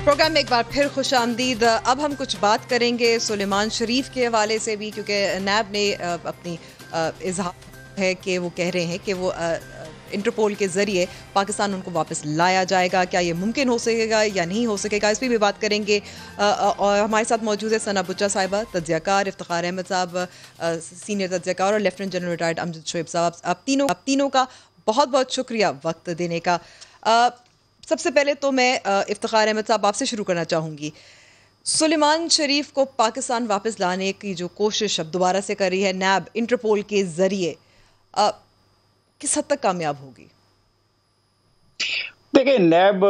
प्रोग्राम में एक बार फिर खुश आमदीद। अब हम कुछ बात करेंगे सुलेमान शरीफ के हवाले से भी, क्योंकि नैब ने अपनी इजहार है कि वो कह रहे हैं कि वो इंटरपोल के ज़रिए पाकिस्तान उनको वापस लाया जाएगा। क्या ये मुमकिन हो सकेगा या नहीं हो सकेगा, इस पर भी बात करेंगे। और हमारे साथ मौजूद है सना बुच्चा साहिबा, तज्ज़ियाकार, इफ्तिखार अहमद साहब सीनियर तज्ज़ियाकार, और lieutenant general retired Amjad Shoaib साहब। आप तीनों का बहुत बहुत शुक्रिया वक्त देने का। सबसे पहले तो मैं इफ्तिखार अहमद साहब आपसे शुरू करना चाहूँगी। सुलेमान शरीफ को पाकिस्तान वापस लाने की जो कोशिश अब दोबारा से कर रही है नैब इंटरपोल के ज़रिए, किस हद तक कामयाब होगी? देखिए, नैब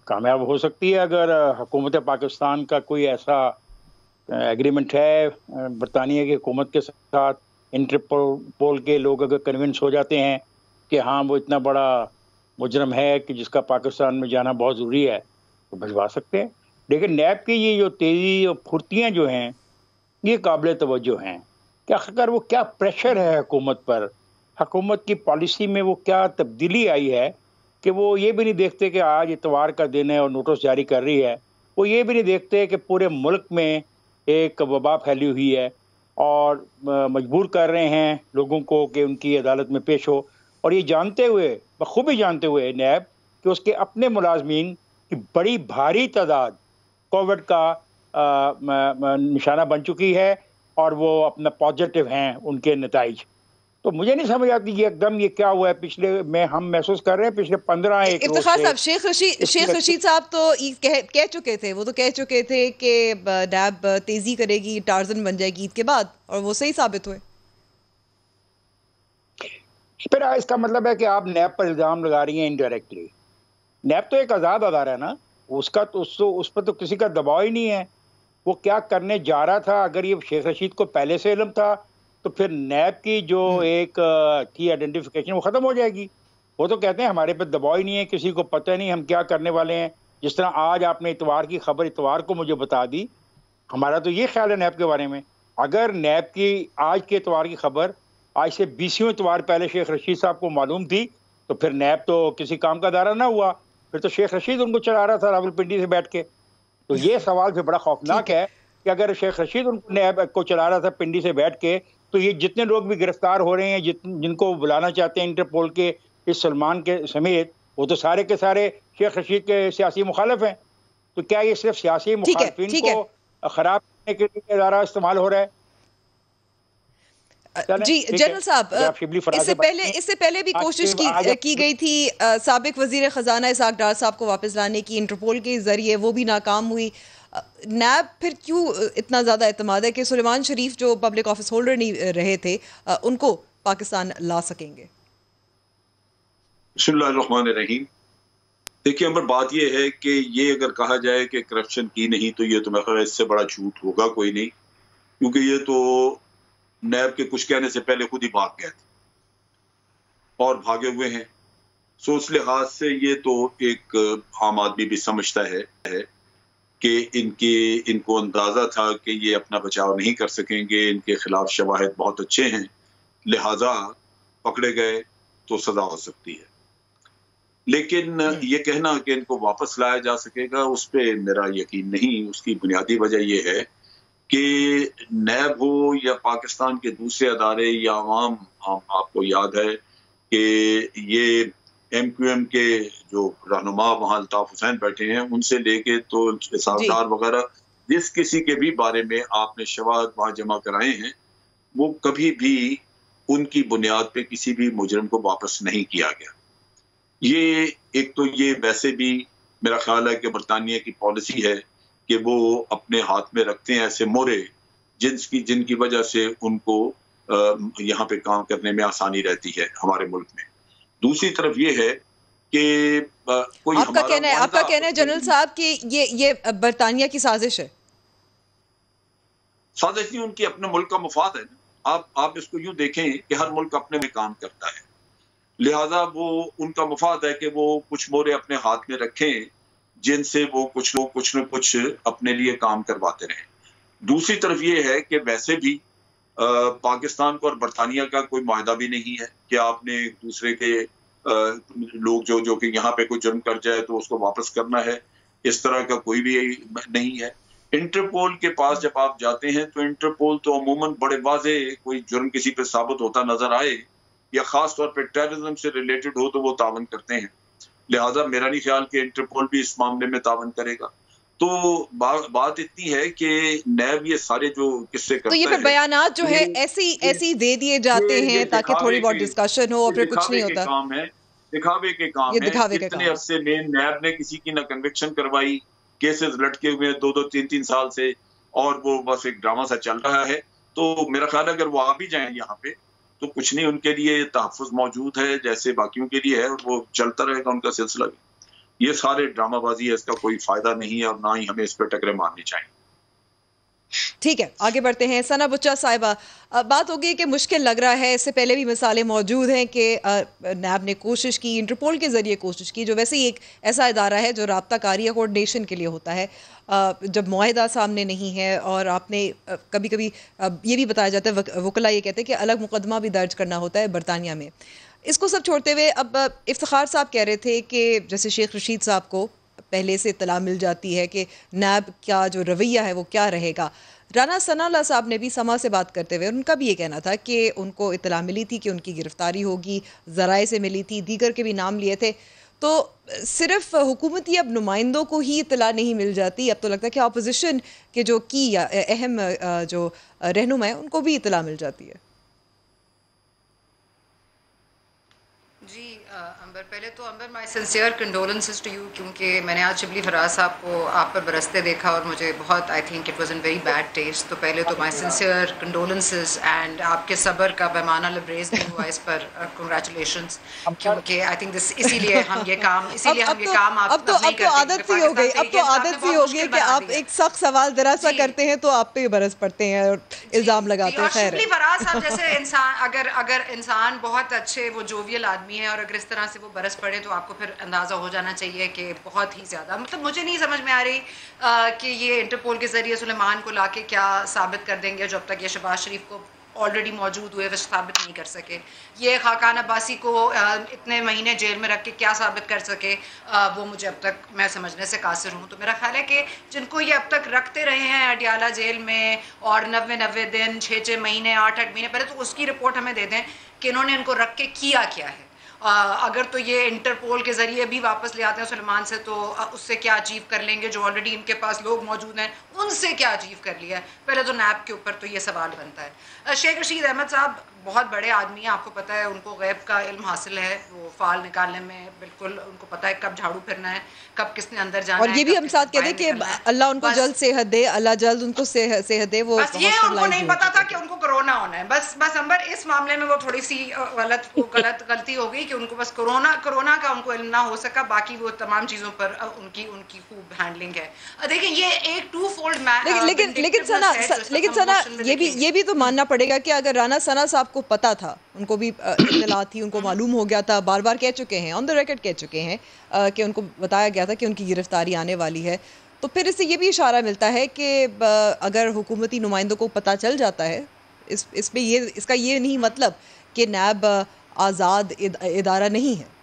कामयाब हो सकती है अगर हुकूमत पाकिस्तान का कोई ऐसा एग्रीमेंट है बरतानिया की हुकूमत के साथ, इंटरपोल के लोग अगर कन्विंस हो जाते हैं कि हाँ वो इतना बड़ा मुजरम है कि जिसका पाकिस्तान में जाना बहुत ज़रूरी है, तो भिजवा सकते हैं। लेकिन नैब की ये जो तेज़ी और फुर्तियाँ जो हैं ये काबिल तवज्जो हैं कि आखिरकार वो क्या प्रेशर है हुकूमत पर, हुकूमत की पॉलिसी में वो क्या तब्दीली आई है कि वो ये भी नहीं देखते कि आज इतवार का दिन है और नोटिस जारी कर रही है। वो ये भी नहीं देखते कि पूरे मुल्क में एक वबा फैली हुई है और मजबूर कर रहे हैं लोगों को कि उनकी अदालत में पेश हो। और ये जानते हुए, बखूबी जानते हुए नैब कि उसके अपने मुलाजमीन की बड़ी भारी तादाद कोविड का निशाना बन चुकी है और वो अपना पॉजिटिव हैं उनके नताइज। तो मुझे नहीं समझ आती कि एकदम ये क्या हुआ है। पिछले में हम महसूस कर रहे हैं पिछले 15 एक रोज से शेख रशीद साहब तो कह चुके थे, वो तो कह चुके थे कि नैब तेजी करेगी, टार्जन बन जाएगी ईद के बाद, और वो सही साबित हुए। फिर इसका मतलब है कि आप नैब पर इल्ज़ाम लगा रही हैं इनडायरेक्टली। नैब तो एक आज़ाद अदारा है ना, उसका तो उस पर तो किसी का दबाव ही नहीं है। वो क्या करने जा रहा था, अगर ये शेख रशीद को पहले से इल्म था तो फिर नैब की जो एक की आइडेंटिफिकेशन वो ख़त्म हो जाएगी। वो तो कहते हैं हमारे पर दबाव ही नहीं है, किसी को पता नहीं हम क्या करने वाले हैं। जिस तरह आज आपने इतवार की खबर इतवार को मुझे बता दी, हमारा तो ये ख्याल है नैब के बारे में, अगर नैब की आज के इतवार की खबर आज से 20वें इतवार पहले शेख रशीद साहब को मालूम थी तो फिर नैब तो किसी काम का अदारा ना हुआ, फिर तो शेख रशीद उनको चला रहा था रावलपिंडी से बैठ के। तो ये सवाल फिर बड़ा खौफनाक है कि अगर शेख रशीद उनको नैब को चला रहा था पिंडी से बैठ के, तो ये जितने लोग भी गिरफ्तार हो रहे हैं, जिनको बुलाना चाहते हैं इंटरपोल के इस सलमान के समेत, वो तो सारे के सारे शेख रशीद के सियासी मुखालिफ हैं। तो क्या ये सिर्फ सियासी मुखालिफिन को खराब करने के लिए अदारा इस्तेमाल हो रहा है? जी जनरल साहब, इससे पहले भी कोशिश की गई थी साबिक वजीर खजाना इसहाक डार साहब को वापस लाने की इंटरपोल के जरिए, वो भी नाकाम हुई। नैब फिर क्यों इतना ज़्यादा एतमाद है कि सुलेमान शरीफ जो पब्लिक ऑफिस होल्डर नहीं रहे थे उनको पाकिस्तान ला सकेंगे? बिस्मिल्लाहिर्रहमानिर्रहीम। देखिए अमर, बात ये है कि ये अगर कहा जाए कि करप्शन की नहीं तो ये तो मैं ख्याल इससे बड़ा झूठ होगा कोई नहीं, क्योंकि ये तो नैब के कुछ कहने से पहले खुद ही भाग गए थे और भागे हुए हैं। सो उस लिहाज से ये तो एक आम आदमी भी समझता है कि इनको अंदाजा था कि ये अपना बचाव नहीं कर सकेंगे, इनके खिलाफ शवाहिद बहुत अच्छे हैं, लिहाजा पकड़े गए तो सजा हो सकती है। लेकिन ये कहना कि इनको वापस लाया जा सकेगा, उस पर मेरा यकीन नहीं। उसकी बुनियादी वजह यह है कि नैब हो या पाकिस्तान के दूसरे अदारे या आवाम, आपको याद है कि ये MQM के जो रहनुमा वहाँ अल्ताफ हुसैन बैठे हैं, उनसे लेके तो सावधार वगैरह जिस किसी के भी बारे में आपने शवाहद वहाँ जमा कराए हैं, वो कभी भी उनकी बुनियाद पे किसी भी मुजरिम को वापस नहीं किया गया। ये एक तो ये वैसे भी मेरा ख्याल है कि बरतानिया की पॉलिसी है कि वो अपने हाथ में रखते हैं ऐसे मोहरे जिनकी वजह से उनको यहाँ पे काम करने में आसानी रहती है हमारे मुल्क में। दूसरी तरफ ये है कि कोई आपका कहना है जनरल साहब कि ये बरतानिया की साजिश है? साजिश नहीं, उनकी अपने मुल्क का मुफाद है। आप इसको यूं देखें कि हर मुल्क अपने में काम करता है, लिहाजा वो उनका मुफाद है कि वो कुछ मोरे अपने हाथ में रखें जिनसे वो कुछ न कुछ अपने लिए काम करवाते रहें। दूसरी तरफ ये है कि वैसे भी पाकिस्तान को और बरतानिया का कोई मुआहदा भी नहीं है कि आपने एक दूसरे के लोग जो कि यहाँ पे कोई जुर्म कर जाए तो उसको वापस करना है, इस तरह का कोई भी नहीं है। इंटरपोल के पास जब आप जाते हैं तो इंटरपोल तो अमूमन बड़े वाजे कोई जुर्म किसी पे साबित होता नजर आए या खास तौर पे टेररिज्म से रिलेटेड हो तो वो तावन करते हैं, लिहाजा मेरा नहीं ख्याल कि इंटरपोल भी इस मामले में तावन करेगा। तो बात इतनी है कि नैब ये सारे जो किस्से करता है, तो ये फिर बयानात जो है ऐसी दे दिए जाते हैं ताकि थोड़ी बहुत डिस्कशन हो और फिर कुछ नहीं होता। काम है, दिखावे के काम है। इतने अरसे में नैब ने किसी की ना कन्विक्शन करवाई, केसेस लटके हुए 2-3 साल से, और वो बस एक ड्रामा सा चल रहा है। तो मेरा ख्याल है अगर वो आ भी जाए यहाँ पे तो कुछ नहीं, उनके लिए तहफ़्फ़ुज़ मौजूद है जैसे बाकियों के लिए है, और वो चलता रहेगा उनका सिलसिला भी। ये सारे ड्रामाबाजी है, इसका कोई फायदा नहीं है और ना ही हमें इस पर टकरे मारनी चाहिए। ठीक है, आगे बढ़ते हैं। सना बुच्चा साहिबा, बात होगी कि मुश्किल लग रहा है, इससे पहले भी मिसालें मौजूद हैं कि नैब ने कोशिश की, इंटरपोल के ज़रिए कोशिश की, जो वैसे ही एक ऐसा इदारा है जो राब्ता कारी या कोऑर्डिनेशन के लिए होता है जब मुआहिदा सामने नहीं है। और आपने कभी कभी ये भी बताया जाता है, वकला ये कहते हैं कि अलग मुकदमा भी दर्ज करना होता है बरतानिया में। इसको सब छोड़ते हुए अब इफ्तिखार साहब कह रहे थे कि जैसे शेख रशीद साहब को पहले से इत्तला मिल जाती है कि नैब का जो रवैया है वो क्या रहेगा। राना सनाल्लाह साहब ने भी समा से बात करते हुए उनका भी ये कहना था कि उनको इत्तला मिली थी कि उनकी गिरफ्तारी होगी, ज़राए से मिली थी, दीगर के भी नाम लिए थे। तो सिर्फ हुकूमती अब नुमाइंदों को ही इत्तला नहीं मिल जाती, अब तो लगता है कि अपोजिशन के जो की या अहम जो रहनुमा है उनको भी इत्तला मिल जाती है। जी अंबर, पहले तो Ambar my sincere condolences to you, क्योंकि मैंने आज शिबली फराज साहब को आप पर बरसते देखा और मुझे बहुत, I think it was in very bad taste. तो पहले तो माय सिंसियर कंडोलेंसेस एंड आपके सब्र का पैमाना लबरेज नहीं हुआ इस पर कांग्रेचुलेशंस, क्योंकि आई थिंक दिस इसीलिए हम ये काम आप अब तो आदत सी हो गई, अब तो आदत सी हो गई कि आप एक सख्त सवाल जरा सा करते हैं तो आप पे बरस पड़ते हैं और इल्जाम लगाते हैं। शिबली फराज साहब जैसे इंसान, अगर इंसान बहुत अच्छे वो जोवियल आदमी है और अगर इस तरह से वो बरस पड़े तो आपको फिर अंदाज़ा हो जाना चाहिए कि बहुत ही ज़्यादा, मतलब मुझे नहीं समझ में आ रही कि ये इंटरपोल के ज़रिए सुलेमान को लाके क्या साबित कर देंगे जब तक ये शहबाज शरीफ को ऑलरेडी मौजूद हुए वह साबित नहीं कर सके। ये खाकान अब्बासी को इतने महीने जेल में रख के क्या साबित कर सके, वो मुझे अब तक मैं समझने से कासिर हूँ। तो मेरा ख्याल है कि जिनको ये अब तक रखते रहे हैं अडियाला जेल में और 90 दिन 6 महीने 8 महीने, पहले तो उसकी रिपोर्ट हमें दे दें कि इन्होंने इनको रख के किया क्या है। अगर तो ये इंटरपोल के ज़रिए भी वापस ले आते हैं सुलेमान से तो उससे क्या अचीव कर लेंगे, जो ऑलरेडी इनके पास लोग मौजूद हैं उनसे क्या अचीव कर लिया है। पहले तो नैब के ऊपर तो ये सवाल बनता है। शेख रशीद अहमद साहब बहुत बड़े आदमी हैं, आपको पता है उनको गैब का इल्म हासिल है, वो फाल निकालने में बिल्कुल उनको पता है कब झाड़ू फिरना है, कब किसने अंदर जाना है। और ये भी हम साथ कहते हैं कि अल्लाह उनको जल्द सेहत दे, अल्लाह जल्द उनको सेहत दे। वो बस ये उनको नहीं पता था कि उनको कोरोना होना है। बस अंबर इस मामले में वो थोड़ी सी गलती हो गई कि उनको बस कोरोना का उनको इल्म ना हो सका, बाकी वो तमाम चीज़ों पर उनकी खूब हैंडलिंग है। देखिए ये एक टू फोल्ड लेकिन सना ये भी तो मानना पड़ेगा कि अगर राना सना साहब को पता था, उनको भी इत्तला थी, उनको मालूम हो गया था, बार बार कह चुके हैं, ऑन द रिकॉर्ड कह चुके हैं कि उनको बताया गया था कि उनकी गिरफ्तारी आने वाली है, तो फिर इससे ये भी इशारा मिलता है कि अगर हुकूमती नुमाइंदों को पता चल जाता है, इसमें इसका ये नहीं मतलब कि नैब आज़ाद इदारा नहीं है।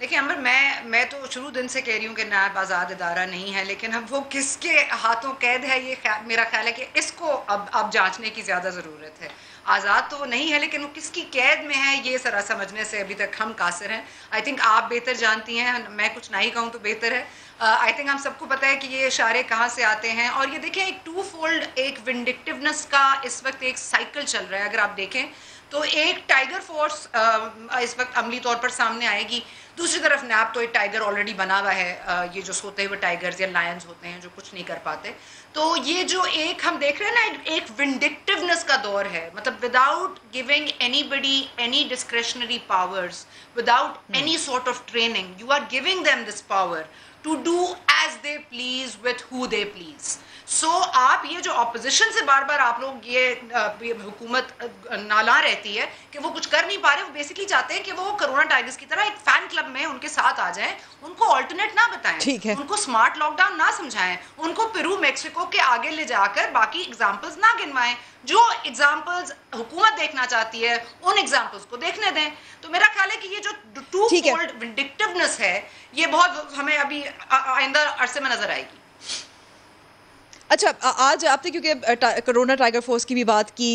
देखिए अमर, मैं तो शुरू दिन से कह रही हूँ कि नैब आज़ाद इदारा नहीं है, लेकिन अब वो किसके हाथों कैद है ये मेरा ख्याल है कि इसको अब जांचने की ज़्यादा ज़रूरत है। आज़ाद तो वो नहीं है, लेकिन वो किसकी कैद में है ये जरा समझने से अभी तक हम कासिर हैं। आई थिंक आप बेहतर जानती हैं, मैं कुछ नहीं कहूँ तो बेहतर है। आई थिंक हम सबको पता है कि ये इशारे कहाँ से आते हैं, और ये देखें एक टू फोल्ड एक विंडिक्टिवनेस का इस वक्त एक साइकिल चल रहा है। अगर आप देखें तो एक टाइगर फोर्स इस वक्त अमली तौर पर सामने आएगी, दूसरी तरफ नैब तो एक टाइगर ऑलरेडी बना हुआ है, ये जो सोते हुए टाइगर्स या लायंस होते हैं जो कुछ नहीं कर पाते। तो ये जो एक हम देख रहे हैं ना, एक विंडिक्टिवनेस का दौर है, मतलब without giving anybody any discretionary powers, without any sort of training, you are giving them this power to do as they please with who they please. So आप ये जो ऑपोजिशन से बार बार आप लोग ये हुकूमत नाला रहती है कि वो कुछ कर नहीं पा रहे, वो बेसिकली चाहते हैं कि वो कोरोना टाइगर्स की तरह एक फैन क्लब में उनके साथ आ जाएं, उनको ऑल्टरनेट ना बताएं, उनको स्मार्ट लॉकडाउन ना समझाएं, उनको पेरू मेक्सिको के आगे ले जाकर बाकी एग्जाम्पल्स ना गिनवाएं। जो एग्जाम्पल्स हुकूमत देखना चाहती है उन एग्जाम्पल्स को देखने दें। तो मेरा ख्याल है कि ये जो टू फोल्ड विंडिक्टिवनेस है ये बहुत हमें अभी आइंदा अरसे में नजर आएगी। अच्छा, आज आपने क्योंकि कोरोना टाइगर फोर्स की भी बात की,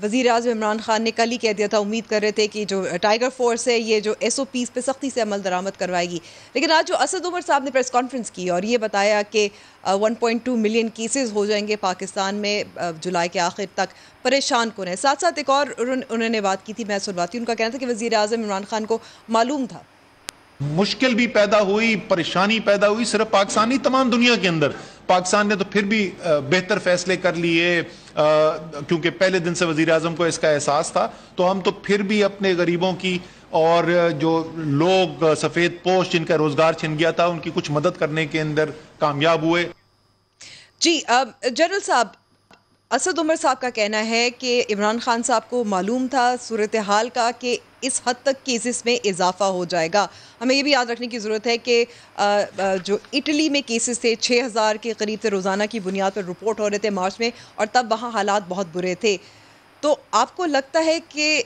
वज़ीर आज़म इमरान खान ने कल ही कह दिया था, उम्मीद कर रहे थे कि जो टाइगर फोर्स है ये जो SOPs पे सख्ती से अमल दरामद करवाएगी, लेकिन आज जो असद उमर साहब ने प्रेस कॉन्फ्रेंस की और ये बताया कि 1.2 मिलियन केसेस हो जाएंगे पाकिस्तान में जुलाई के आखिर तक, परेशान कौन है। साथ साथ एक और उन्होंने बात की थी, मैं सुनवाती, उनका कहना था कि वज़ीर आज़म इमरान खान को मालूम था, मुश्किल भी पैदा हुई, परेशानी पैदा हुई, सिर्फ पाकिस्तान नहीं तमाम दुनिया के अंदर। पाकिस्तान ने तो फिर भी बेहतर फैसले कर लिए, क्योंकि पहले दिन से वजीर आजम को इसका एहसास था, तो हम तो फिर भी अपने गरीबों की और जो लोग सफेद पोश जिनका रोजगार छिन गया था उनकी कुछ मदद करने के अंदर कामयाब हुए। जी जनरल साहब, असद उमर साहब का कहना है कि इमरान खान साहब को मालूम था सूरत हाल का कि इस हद तक केसेस में इजाफा हो जाएगा। हमें ये भी याद रखने की ज़रूरत है कि जो इटली में केसेस थे 6000 के करीब थे, रोज़ाना की बुनियाद पर रिपोर्ट हो रहे थे मार्च में, और तब वहाँ हालात बहुत बुरे थे। तो आपको लगता है कि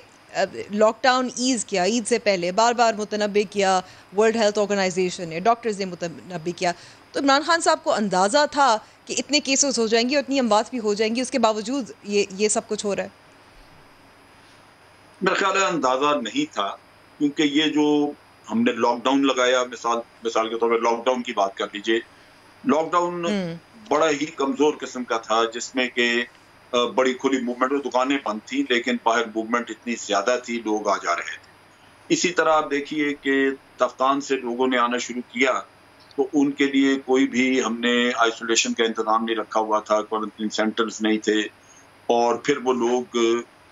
लॉकडाउन ईज़ किया, ईद से पहले बार बार मुतनब्बे किया, वर्ल्ड हेल्थ ऑर्गेनाइजेशन ने, डॉक्टर्स ने मुतनब्बे किया, तो इमरान खान साहब को अंदाज़ा था कि इतने केसेस हो जाएंगे और इतनी अमवात भी हो जाएंगी, उसके बावजूद ये सब कुछ हो रहा है? मेरा ख्याल है अंदाजा नहीं था, क्योंकि ये जो हमने लॉकडाउन लगाया, मिसाल के तौर पर लॉकडाउन की बात कर लीजिए, लॉकडाउन बड़ा ही कमजोर किस्म का था, जिसमें कि बड़ी खुली मूवमेंट, दुकानें बंद थी लेकिन बाहर मूवमेंट इतनी ज्यादा थी, लोग आ जा रहे थे। इसी तरह आप देखिए कि तफ्तान से लोगों ने आना शुरू किया तो उनके लिए कोई भी हमने आइसोलेशन का इंतजाम नहीं रखा हुआ था, क्वारंटीन सेंटर्स नहीं थे, और फिर वो लोग,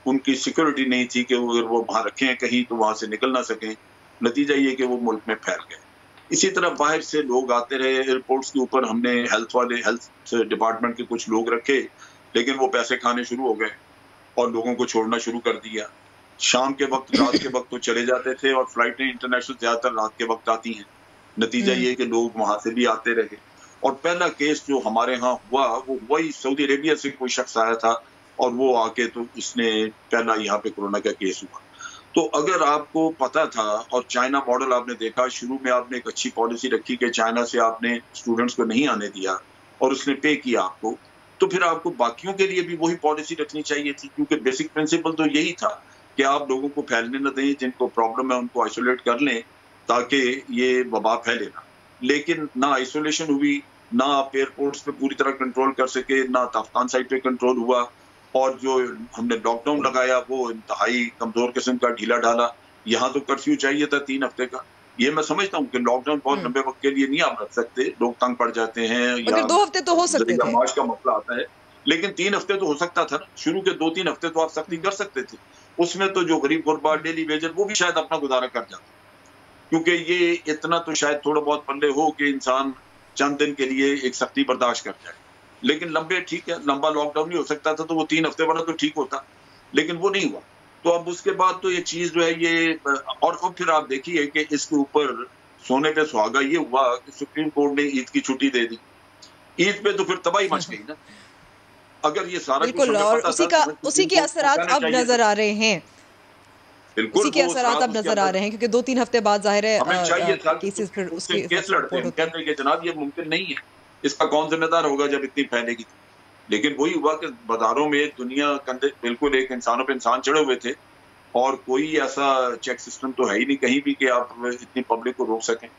उनकी सिक्योरिटी नहीं थी कि अगर वो वहां रखें कहीं तो वहां से निकल ना सकें। नतीजा ये कि वो मुल्क में फैल गए। इसी तरह बाहर से लोग आते रहे, एयरपोर्ट्स के ऊपर हमने हेल्थ डिपार्टमेंट के कुछ लोग रखे, लेकिन वो पैसे खाने शुरू हो गए और लोगों को छोड़ना शुरू कर दिया। शाम के वक्त, रात के वक्त तो चले जाते थे, और फ्लाइटें इंटरनेशनल ज्यादातर रात के वक्त आती हैं। नतीजा ये कि लोग वहां से भी आते रहे। और पहला केस जो हमारे यहाँ हुआ वो वही सऊदी अरेबिया से कोई शख्स आया था, और वो आके तो उसने पहला यहाँ पे कोरोना का केस हुआ। तो अगर आपको पता था, और चाइना मॉडल आपने देखा, शुरू में आपने एक अच्छी पॉलिसी रखी कि चाइना से आपने स्टूडेंट्स को नहीं आने दिया और उसने पे किया आपको, तो फिर आपको बाकियों के लिए भी वही पॉलिसी रखनी चाहिए थी, क्योंकि बेसिक प्रिंसिपल तो यही था कि आप लोगों को फैलने न दें, जिनको प्रॉब्लम है उनको आइसोलेट कर लें ताकि ये वबा फैले ना। लेकिन ना आइसोलेशन हुई, ना आप एयरपोर्ट्स पे पूरी तरह कंट्रोल कर सके, ना तफ्तान साइड पे कंट्रोल हुआ, और जो हमने लॉकडाउन लगाया वो इंतहाई कमजोर किस्म का ढीला ढाला। यहाँ तो कर्फ्यू चाहिए था 3 हफ्ते का। ये मैं समझता हूँ कि लॉकडाउन बहुत लंबे वक्त के लिए नहीं आप रख सकते, लोग तंग पड़ जाते हैं, या 2 हफ्ते तो हो सकते थे, मार्च का मसला आता है, लेकिन 3 हफ्ते तो हो सकता था ना। शुरू के 2-3 हफ्ते तो आप सख्ती कर सकते थे। उसमें तो जो गरीब गुरबा, डेली वेजर, वो भी शायद अपना गुजारा कर जाते, क्योंकि ये इतना तो शायद थोड़ा बहुत पल्ले हो कि इंसान चंद दिन के लिए एक सख्ती बर्दाश्त कर जाए। लेकिन लंबे, ठीक है, लंबा लॉकडाउन नहीं हो सकता था, तो वो 3 हफ्ते वाला तो ठीक होता, लेकिन वो नहीं हुआ। तो अब उसके बाद तो ये चीज जो है ये, और फिर आप देखिए कि इसके ऊपर सोने पे सुहागा ये हुआ कि सुप्रीम कोर्ट ने ईद की छुट्टी दे दी। ईद पे तो फिर तबाही मच गई ना। अगर ये सारा बिल्कुल, और उसी के असरात अब नजर आ रहे हैं, उसी के असरात अब नजर आ रहे हैं, क्योंकि 2-3 हफ्ते बाद जाहिर है केसेस फिर उसके केस लड़ते हैं, कहते हैं कि जनाब ये मुमकिन नहीं है, इसका कौन जिम्मेदार होगा जब इतनी फैलेगी। लेकिन वही हुआ कि बाजारों में दुनिया कंधे बिल्कुल एक इंसानों पे इंसान चढ़े हुए थे, और कोई ऐसा चेक सिस्टम तो है ही नहीं कहीं भी कि आप इतनी पब्लिक को रोक सकें।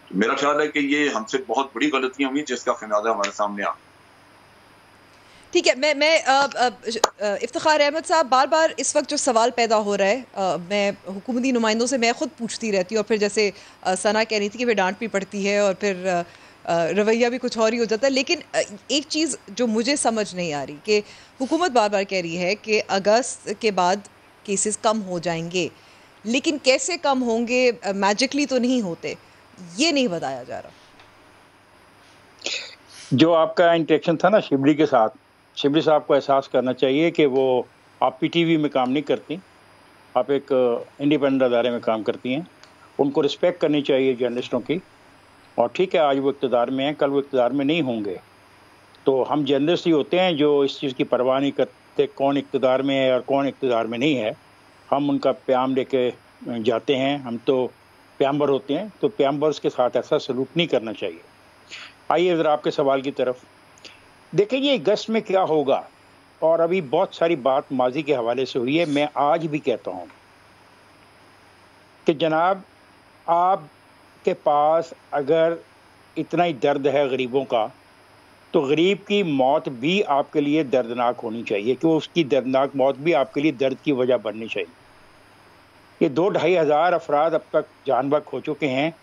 तो मेरा ख्याल है कि ये हमसे बहुत बड़ी गलतियां हुई जिसका खमियाजा हमारे सामने आ। ठीक है, मैं इफ्तिखार अहमद साहब, बार बार इस वक्त जो सवाल पैदा हो रहा है, मैं हुकूमती नुमाइंदों से मैं खुद पूछती रहती हूँ, और फिर जैसे सना कह रही थी कि फिर डांट भी पड़ती है और फिर रवैया भी कुछ और ही हो जाता है। लेकिन एक चीज़ जो मुझे समझ नहीं आ रही कि हुकूमत बार बार कह रही है कि अगस्त के बाद केसेस कम हो जाएंगे, लेकिन कैसे कम होंगे, मैजिकली तो नहीं होते, ये नहीं बताया जा रहा। जो आपका इंटरेक्शन था ना शिबली के साथ, शिबली साहब को एहसास करना चाहिए कि वो आप पीटीवी में काम नहीं करती, आप एक इंडिपेंडेंट अदारे में काम करती हैं। उनको रिस्पेक्ट करनी चाहिए जर्नलिस्टों की। और ठीक है, आज वो इक़्तिदार में हैं, कल वो इक़्तिदार में नहीं होंगे। तो हम जर्नलिस्ट ही होते हैं जो इस चीज़ की परवाह नहीं करते कौन इक़्तिदार में है और कौन इक़्तिदार में नहीं है। हम उनका प्याम लेके जाते हैं, हम तो प्याम्बर होते हैं, तो प्याम्बर्स के साथ ऐसा सलूक नहीं करना चाहिए। आइए ज़रा आपके सवाल की तरफ। देखिए, ये अगस्त में क्या होगा, और अभी बहुत सारी बात माजी के हवाले से हुई है। मैं आज भी कहता हूँ कि जनाब, आपके पास अगर इतना ही दर्द है गरीबों का, तो गरीब की मौत भी आपके लिए दर्दनाक होनी चाहिए, कि उसकी दर्दनाक मौत भी आपके लिए दर्द की वजह बननी चाहिए। ये 2-2.5 हज़ार अफराद अब तक जान बक हो चुके हैं,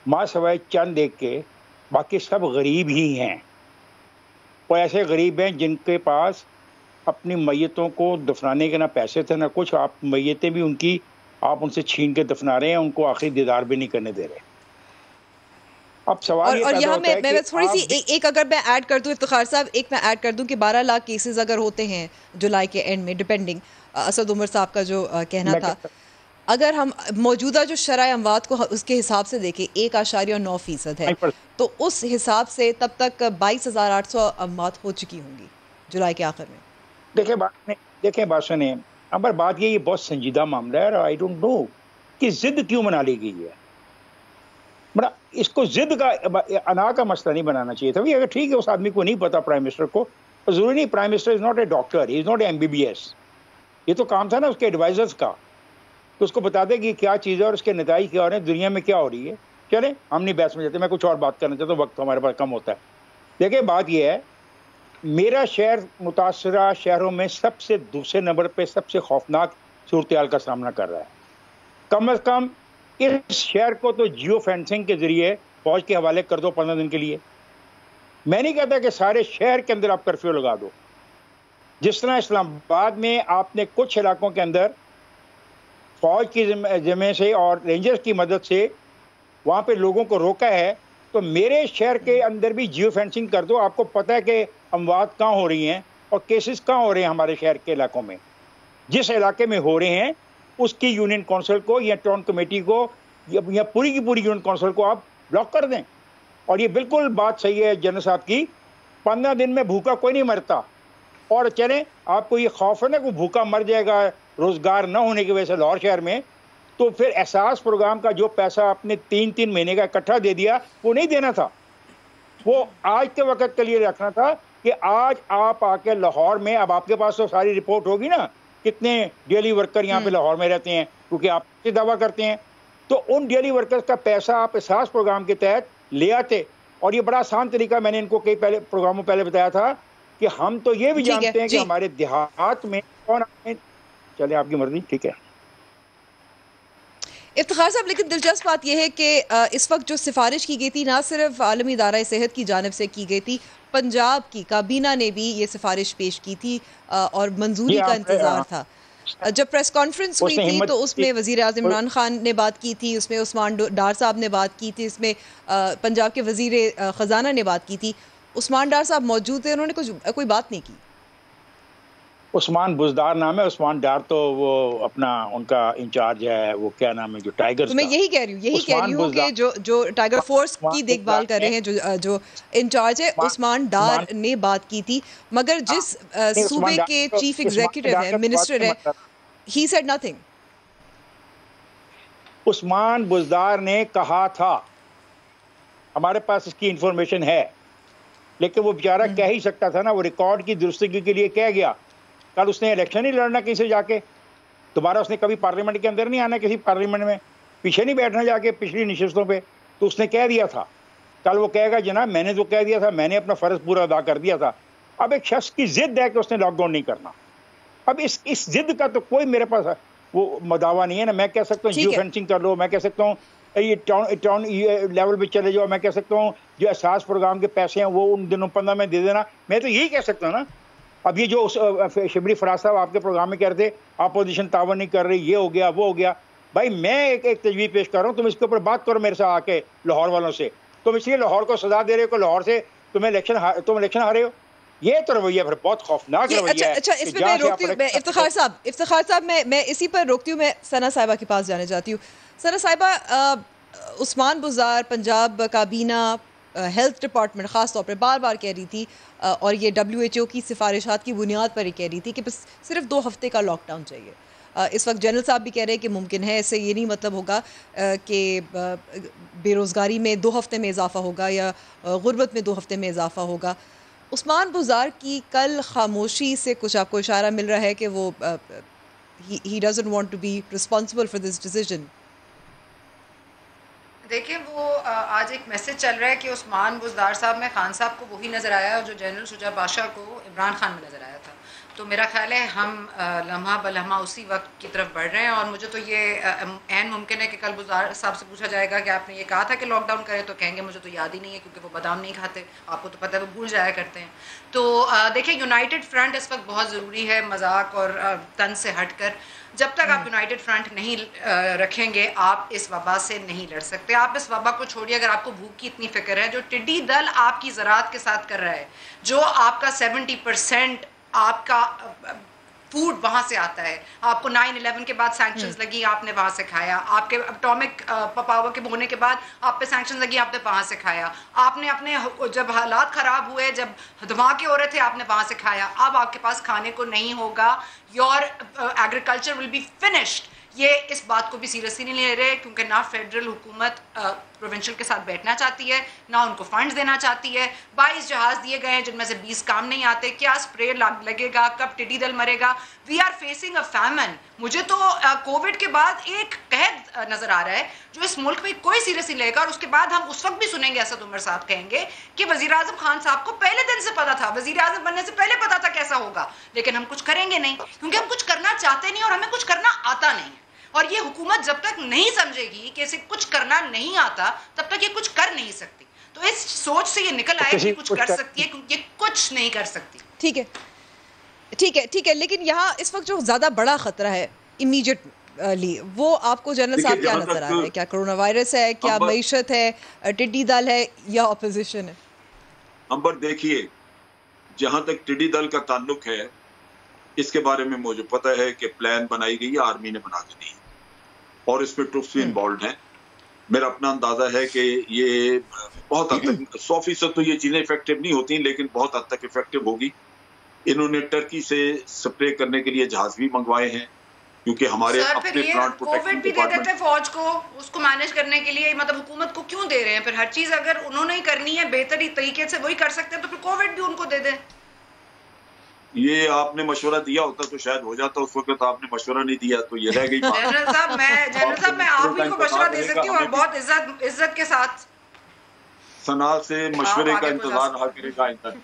माँ सवाए चंद एक के, बाकी सब गरीब ही हैं। और ऐसे गरीब हैं जिनके पास अपनी मैयतों को दफनाने के ना पैसे थे ना कुछ। आप मैयतें भी उनकी आप उनसे छीन के दफना रहे हैं, उनको आखिरी दीदार भी नहीं करने दे रहे। अब सवाल और यहाँ मैं थोड़ी सी एक अगर मैं ऐड कर दूं इफ्तिखार साहब, एक मैं ऐड कर दूं कि 12 लाख केसेस अगर होते हैं जुलाई के एंड में, डिपेंडिंग असद उमर साहब का जो कहना था, अगर हम मौजूदा जो शरह अमवात को उसके हिसाब से देखें 1.9% है, तो उस हिसाब से तब तक 22,800 अमवात हो चुकी होंगी जुलाई के आखिर में। देखें बात सुने अमर, बात ये बहुत संजीदा मामला है। आई डोंट नो कि जिद क्यों बना ली गई है। बड़ा इसको जिद का अना का मसला नहीं बनाना चाहिए था। अगर ठीक है उस आदमी को नहीं पता प्राइम मिनिस्टर को, तो जरूरी नहीं prime minister is not a doctor, he is not a MBBS। ये तो काम था ना उसके एडवाइजर्स का, तो उसको बता दे कि क्या चीज़ है और उसके नतीजे क्या हो रहे हैं, दुनिया में क्या हो रही है। चले हम नहीं बहस में जाते, मैं कुछ और बात करना चाहता हूँ, वक्त हमारे पास कम होता है। देखिए बात यह है, मेरा शहर मुतासरा शहरों में सबसे दूसरे नंबर पे सबसे खौफनाक सूरत हाल का सामना कर रहा है। कम अज़ कम इस शहर को तो जियो फेंसिंग के जरिए फौज के हवाले कर दो 15 दिन के लिए। मैं नहीं कहता कि सारे शहर के अंदर आप कर्फ्यू लगा दो। जिस तरह इस्लामाबाद में आपने कुछ इलाकों के अंदर फौज की जिम्मे से और रेंजर्स की मदद से वहाँ पे लोगों को रोका है, तो मेरे शहर के अंदर भी जियो फेंसिंग कर दो। आपको पता है कि अमवात कहाँ हो रही हैं और केसेस कहाँ हो रहे हैं हमारे शहर के इलाकों में। जिस इलाके में हो रहे हैं उसकी यूनियन काउंसिल को या टाउन कमेटी को या पूरी की पूरी यूनियन काउंसिल को आप ब्लॉक कर दें। और ये बिल्कुल बात सही है जनरल साहब की, 15 दिन में भूखा कोई नहीं मरता। और चले आपको ये खौफ है ना कि भूखा मर जाएगा रोज़गार न होने की वजह से लाहौर शहर में, तो फिर एहसास प्रोग्राम का जो पैसा आपने 3-3 महीने का इकट्ठा दे दिया वो नहीं देना था, वो आज के वक्त के लिए रखना था कि आज आप आके लाहौर में, अब आपके पास तो सारी रिपोर्ट होगी ना कितने डेली वर्कर यहाँ पे लाहौर में रहते हैं, क्योंकि आप ये दावा करते हैं, तो उन डेली वर्कर्स का पैसा आप एहसास प्रोग्राम के तहत ले आते। और ये बड़ा आसान तरीका मैंने इनको कई पहले प्रोग्रामों पहले बताया था कि हम तो ये भी जानते हैं कि हमारे देहात में कौन, चले आपकी मर्जी, ठीक है इफ्तिखार साहब। लेकिन दिलचस्प बात यह है कि इस वक्त जो सिफारिश की गई थी ना सिर्फ आलमी इदारा सेहत की जानिब से की गई थी, पंजाब की काबीना ने भी ये सिफारिश पेश की थी और मंजूरी का इंतजार था। जब प्रेस कॉन्फ्रेंस हुई थी तो उसमें वज़ीर आज़म इमरान खान ने बात की थी, उसमें उस्मान डार साहब ने बात की थी, इसमें पंजाब के वज़ीर ख़जाना ने बात की थी। उस्मान डार साहब मौजूद थे, उन्होंने कोई बात नहीं की। उस्मान बुज़दार नाम है, उस्मान डार तो वो अपना उनका इंचार्ज है, वो क्या नाम है जो टाइगर, तो मैं यही कह रही हूँ कि जो टाइगर फोर्स की देखभाल कर रहे हैं, जो इंचार्ज है उस्मान डार ने बात की थी, मगर जिस सूबे के चीफ एग्जीक्यूटिव है, मिनिस्टर है, he said nothing. Usman Buzdar ने कहा था, हमारे पास इसकी इंफॉर्मेशन है, लेकिन वो बेचारा कह ही सकता था ना, वो रिकॉर्ड की दुरुस्तगी के लिए कह गया। कल उसने इलेक्शन ही लड़ना किसी से जाके, दोबारा उसने कभी पार्लियामेंट के अंदर नहीं आना, किसी पार्लियामेंट में पीछे नहीं बैठना जाके पिछली नशिस्तों पे, तो उसने कह दिया था। कल वो कहेगा जनाब मैंने तो कह दिया था, मैंने अपना फ़र्ज़ पूरा अदा कर दिया था। अब एक शख्स की जिद है कि उसने लॉकडाउन नहीं करना। अब इस जिद का तो कोई मेरे पास वो मदावा नहीं है ना। मैं कह सकता हूँ जियो फेंसिंग कर लो, मैं कह सकता हूँ ये टाउन लेवल पे चले जाओ, मैं कह सकता हूँ जो एहसास प्रोग्राम के पैसे हैं वो उन दिनों 15 में दे देना, मैं तो यही कह सकता हूँ ना। अब ये जो शिबली फराज साहब आपके प्रोग्राम में कह रहे थे अपोजिशन तावन नहीं कर रही, ये हो गया वो हो गया, भाई मैं एक तजवीज़ पेश कर रहा हूँ, तुम इसके ऊपर बात करो मेरे साथ आके लाहौर वालों से। तुम इसलिए लाहौर को सजा दे रहे हो, लाहौर से तुम इलेक्शन हारे हो, ये तो रवैया फिर बहुत खौफनाक रवैया है। अच्छा इसमें मैं रोकती हूँ, इफ्तिखार साहब मैं इसी पर रोकती हूँ। मैं सना साहिबा के पास जाने चाहती हूँ। सना साहिबा, उस्मान बुज़ार पंजाब काबीना हेल्थ डिपार्टमेंट ख़ास तौर पर बार बार कह रही थी और ये WHO की सिफारिशात की बुनियाद पर ही कह रही थी कि बस सिर्फ 2 हफ्ते का लॉकडाउन चाहिए। इस वक्त जनरल साहब भी कह रहे हैं कि मुमकिन है, इससे ये नहीं मतलब होगा कि बेरोज़गारी में 2 हफ्ते में इजाफा होगा या गुर्बत में 2 हफ्ते में इजाफा होगा। उस्मान बुज़ार की कल खामोशी से कुछ आपको इशारा मिल रहा है कि वो he doesn't want to be responsible for this decision? देखिए वो आज एक मैसेज चल रहा है कि उस्मान बुज़दार साहब में खान साहब को वही नज़र आया जो जनरल शुजा बादशाह को इमरान खान में नज़र आया था। तो मेरा ख्याल है हम लम्हा बलम्हा उसी वक्त की तरफ बढ़ रहे हैं। और मुझे तो ये ऐन मुमकिन है कि कल बुज़दार साहब से पूछा जाएगा कि आपने ये कहा था कि लॉकडाउन करें, तो कहेंगे मुझे तो याद ही नहीं है क्योंकि वो बादाम नहीं खाते, आपको तो पता है वो भूल जाया करते हैं। तो देखिए यूनाइटेड फ्रंट इस वक्त बहुत ज़रूरी है, मजाक और तंज से हट कर। जब तक आप यूनाइटेड फ्रंट नहीं रखेंगे आप इस वबा से नहीं लड़ सकते। आप इस वबा को छोड़िए, अगर आपको भूख की इतनी फिक्र है, जो टिड्डी दल आपकी ज़राअत के साथ कर रहा है, जो आपका 70% आपका फूड वहाँ से आता है, आपको 9/11 के बाद सैंक्शंस लगी, आपने वहाँ से खाया, आपके एटॉमिक पावर के होने के बाद आप पे सैंक्शंस लगी, आपने वहाँ से खाया, आपने अपने जब हालात ख़राब हुए, जब धमाके हो रहे थे, आपने वहाँ से खाया। अब आपके पास खाने को नहीं होगा, your agriculture will be finished. ये इस बात को भी सीरियसली नहीं ले रहे क्योंकि ना फेडरल हुकूमत प्रोविंशियल के साथ बैठना चाहती है, ना उनको फंड्स देना चाहती है। 22 जहाज़ दिए गए हैं जिनमें से 20 काम नहीं आते। क्या स्प्रे लगेगा, कब टिड्डी दल मरेगा? We are facing a famine. मुझे तो कोविड के बाद एक कहद नज़र आ रहा है जो इस मुल्क में कोई सीरियसली लेगा। और उसके बाद हम उस वक्त भी सुनेंगे असद उमर साहब कहेंगे कि वज़ीर आज़म खान साहब को पहले दिन से पता था, वज़ीर आज़म बनने से पहले पता था कैसा होगा, लेकिन हम कुछ करेंगे नहीं क्योंकि हम कुछ करना चाहते नहीं और हमें कुछ करना आता नहीं। और ये हुकूमत जब तक नहीं समझेगी कि इसे कुछ करना नहीं आता तब तक ये कुछ कर नहीं सकती। तो इस सोच से ये निकल आए कि कुछ कर सकती है क्योंकि ये कुछ नहीं कर सकती। ठीक है लेकिन यहाँ इस वक्त जो ज़्यादा बड़ा ख़तरा है इमीडिएटली, वो आपको जनरल साहब क्या नजर आ रहा है? क्या कोरोना वायरस है, क्या मईशत है, टिड्डी दल है या अपोजिशन है? अंबर देखिए, जहाँ तक टिड्डी दल का ताल्लुक है इसके बारे में मुझे पता है कि प्लान बनाई गई है, आर्मी ने बना के दी और इसमें ट्रूप्स भी इन्वॉल्व हैं। मेरा अपना अंदाजा है कि ये बहुत हद तक 100% तो ये चीजें इफेक्टिव नहीं होती लेकिन बहुत हद तक इफेक्टिव होगी। इन्होंने टर्की से स्प्रे करने के लिए जहाज भी मंगवाए हैं क्योंकि हमारे अपने प्लांट कोविड भी दे देते फौज को उसको मैनेज करने के लिए, मतलब हुकूमत को क्यों दे रहे हैं? फिर हर चीज अगर उन्होंने ही करनी है बेहतरी तरीके से वही कर सकते हैं तो फिर कोविड भी उनको दे दें। ये आपने मशवरा दिया होता तो शायद हो जाता, उस वक्त आपने मशवरा नहीं दिया तो ये रह गई। जनरल साहब मैं आप ही को मशवरा दे सकती हूँ और बहुत इज्जत के साथ। सना से मशवरे का इंतजार रहा करेगा इंसान।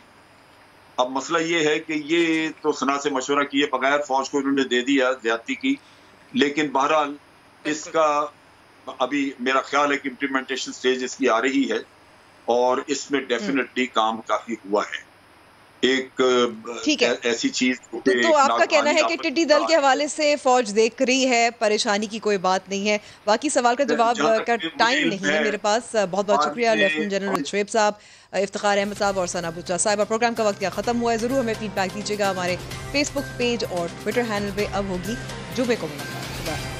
अब मसला ये है कि ये तो सना से मशवरा किए बगैर फौज को इन्होंने दे दिया, ज्यादती की, लेकिन बहरहाल इसका अभी मेरा ख्याल है कि इम्प्लीमेंटेशन स्टेज इसकी आ रही है और इसमें डेफिनेटली काम काफी हुआ है। एक ऐसी चीज तो आपका कहना है कि टिड्डी दल के हवाले से फौज देख रही है, परेशानी की कोई बात नहीं है। बाकी सवाल का जवाब का टाइम नहीं है मेरे पास। बहुत बहुत शुक्रिया लेफ्टिनेंट जनरल शुएब साहब, इफ्तिखार अहमद साहब और सना बुच्चा साहिबा। प्रोग्राम का वक्त खत्म हुआ है, जरूर हमें फीडबैक दीजिएगा हमारे फेसबुक पेज और ट्विटर हैंडल पे। अब होगी जुमे को मुलाकात।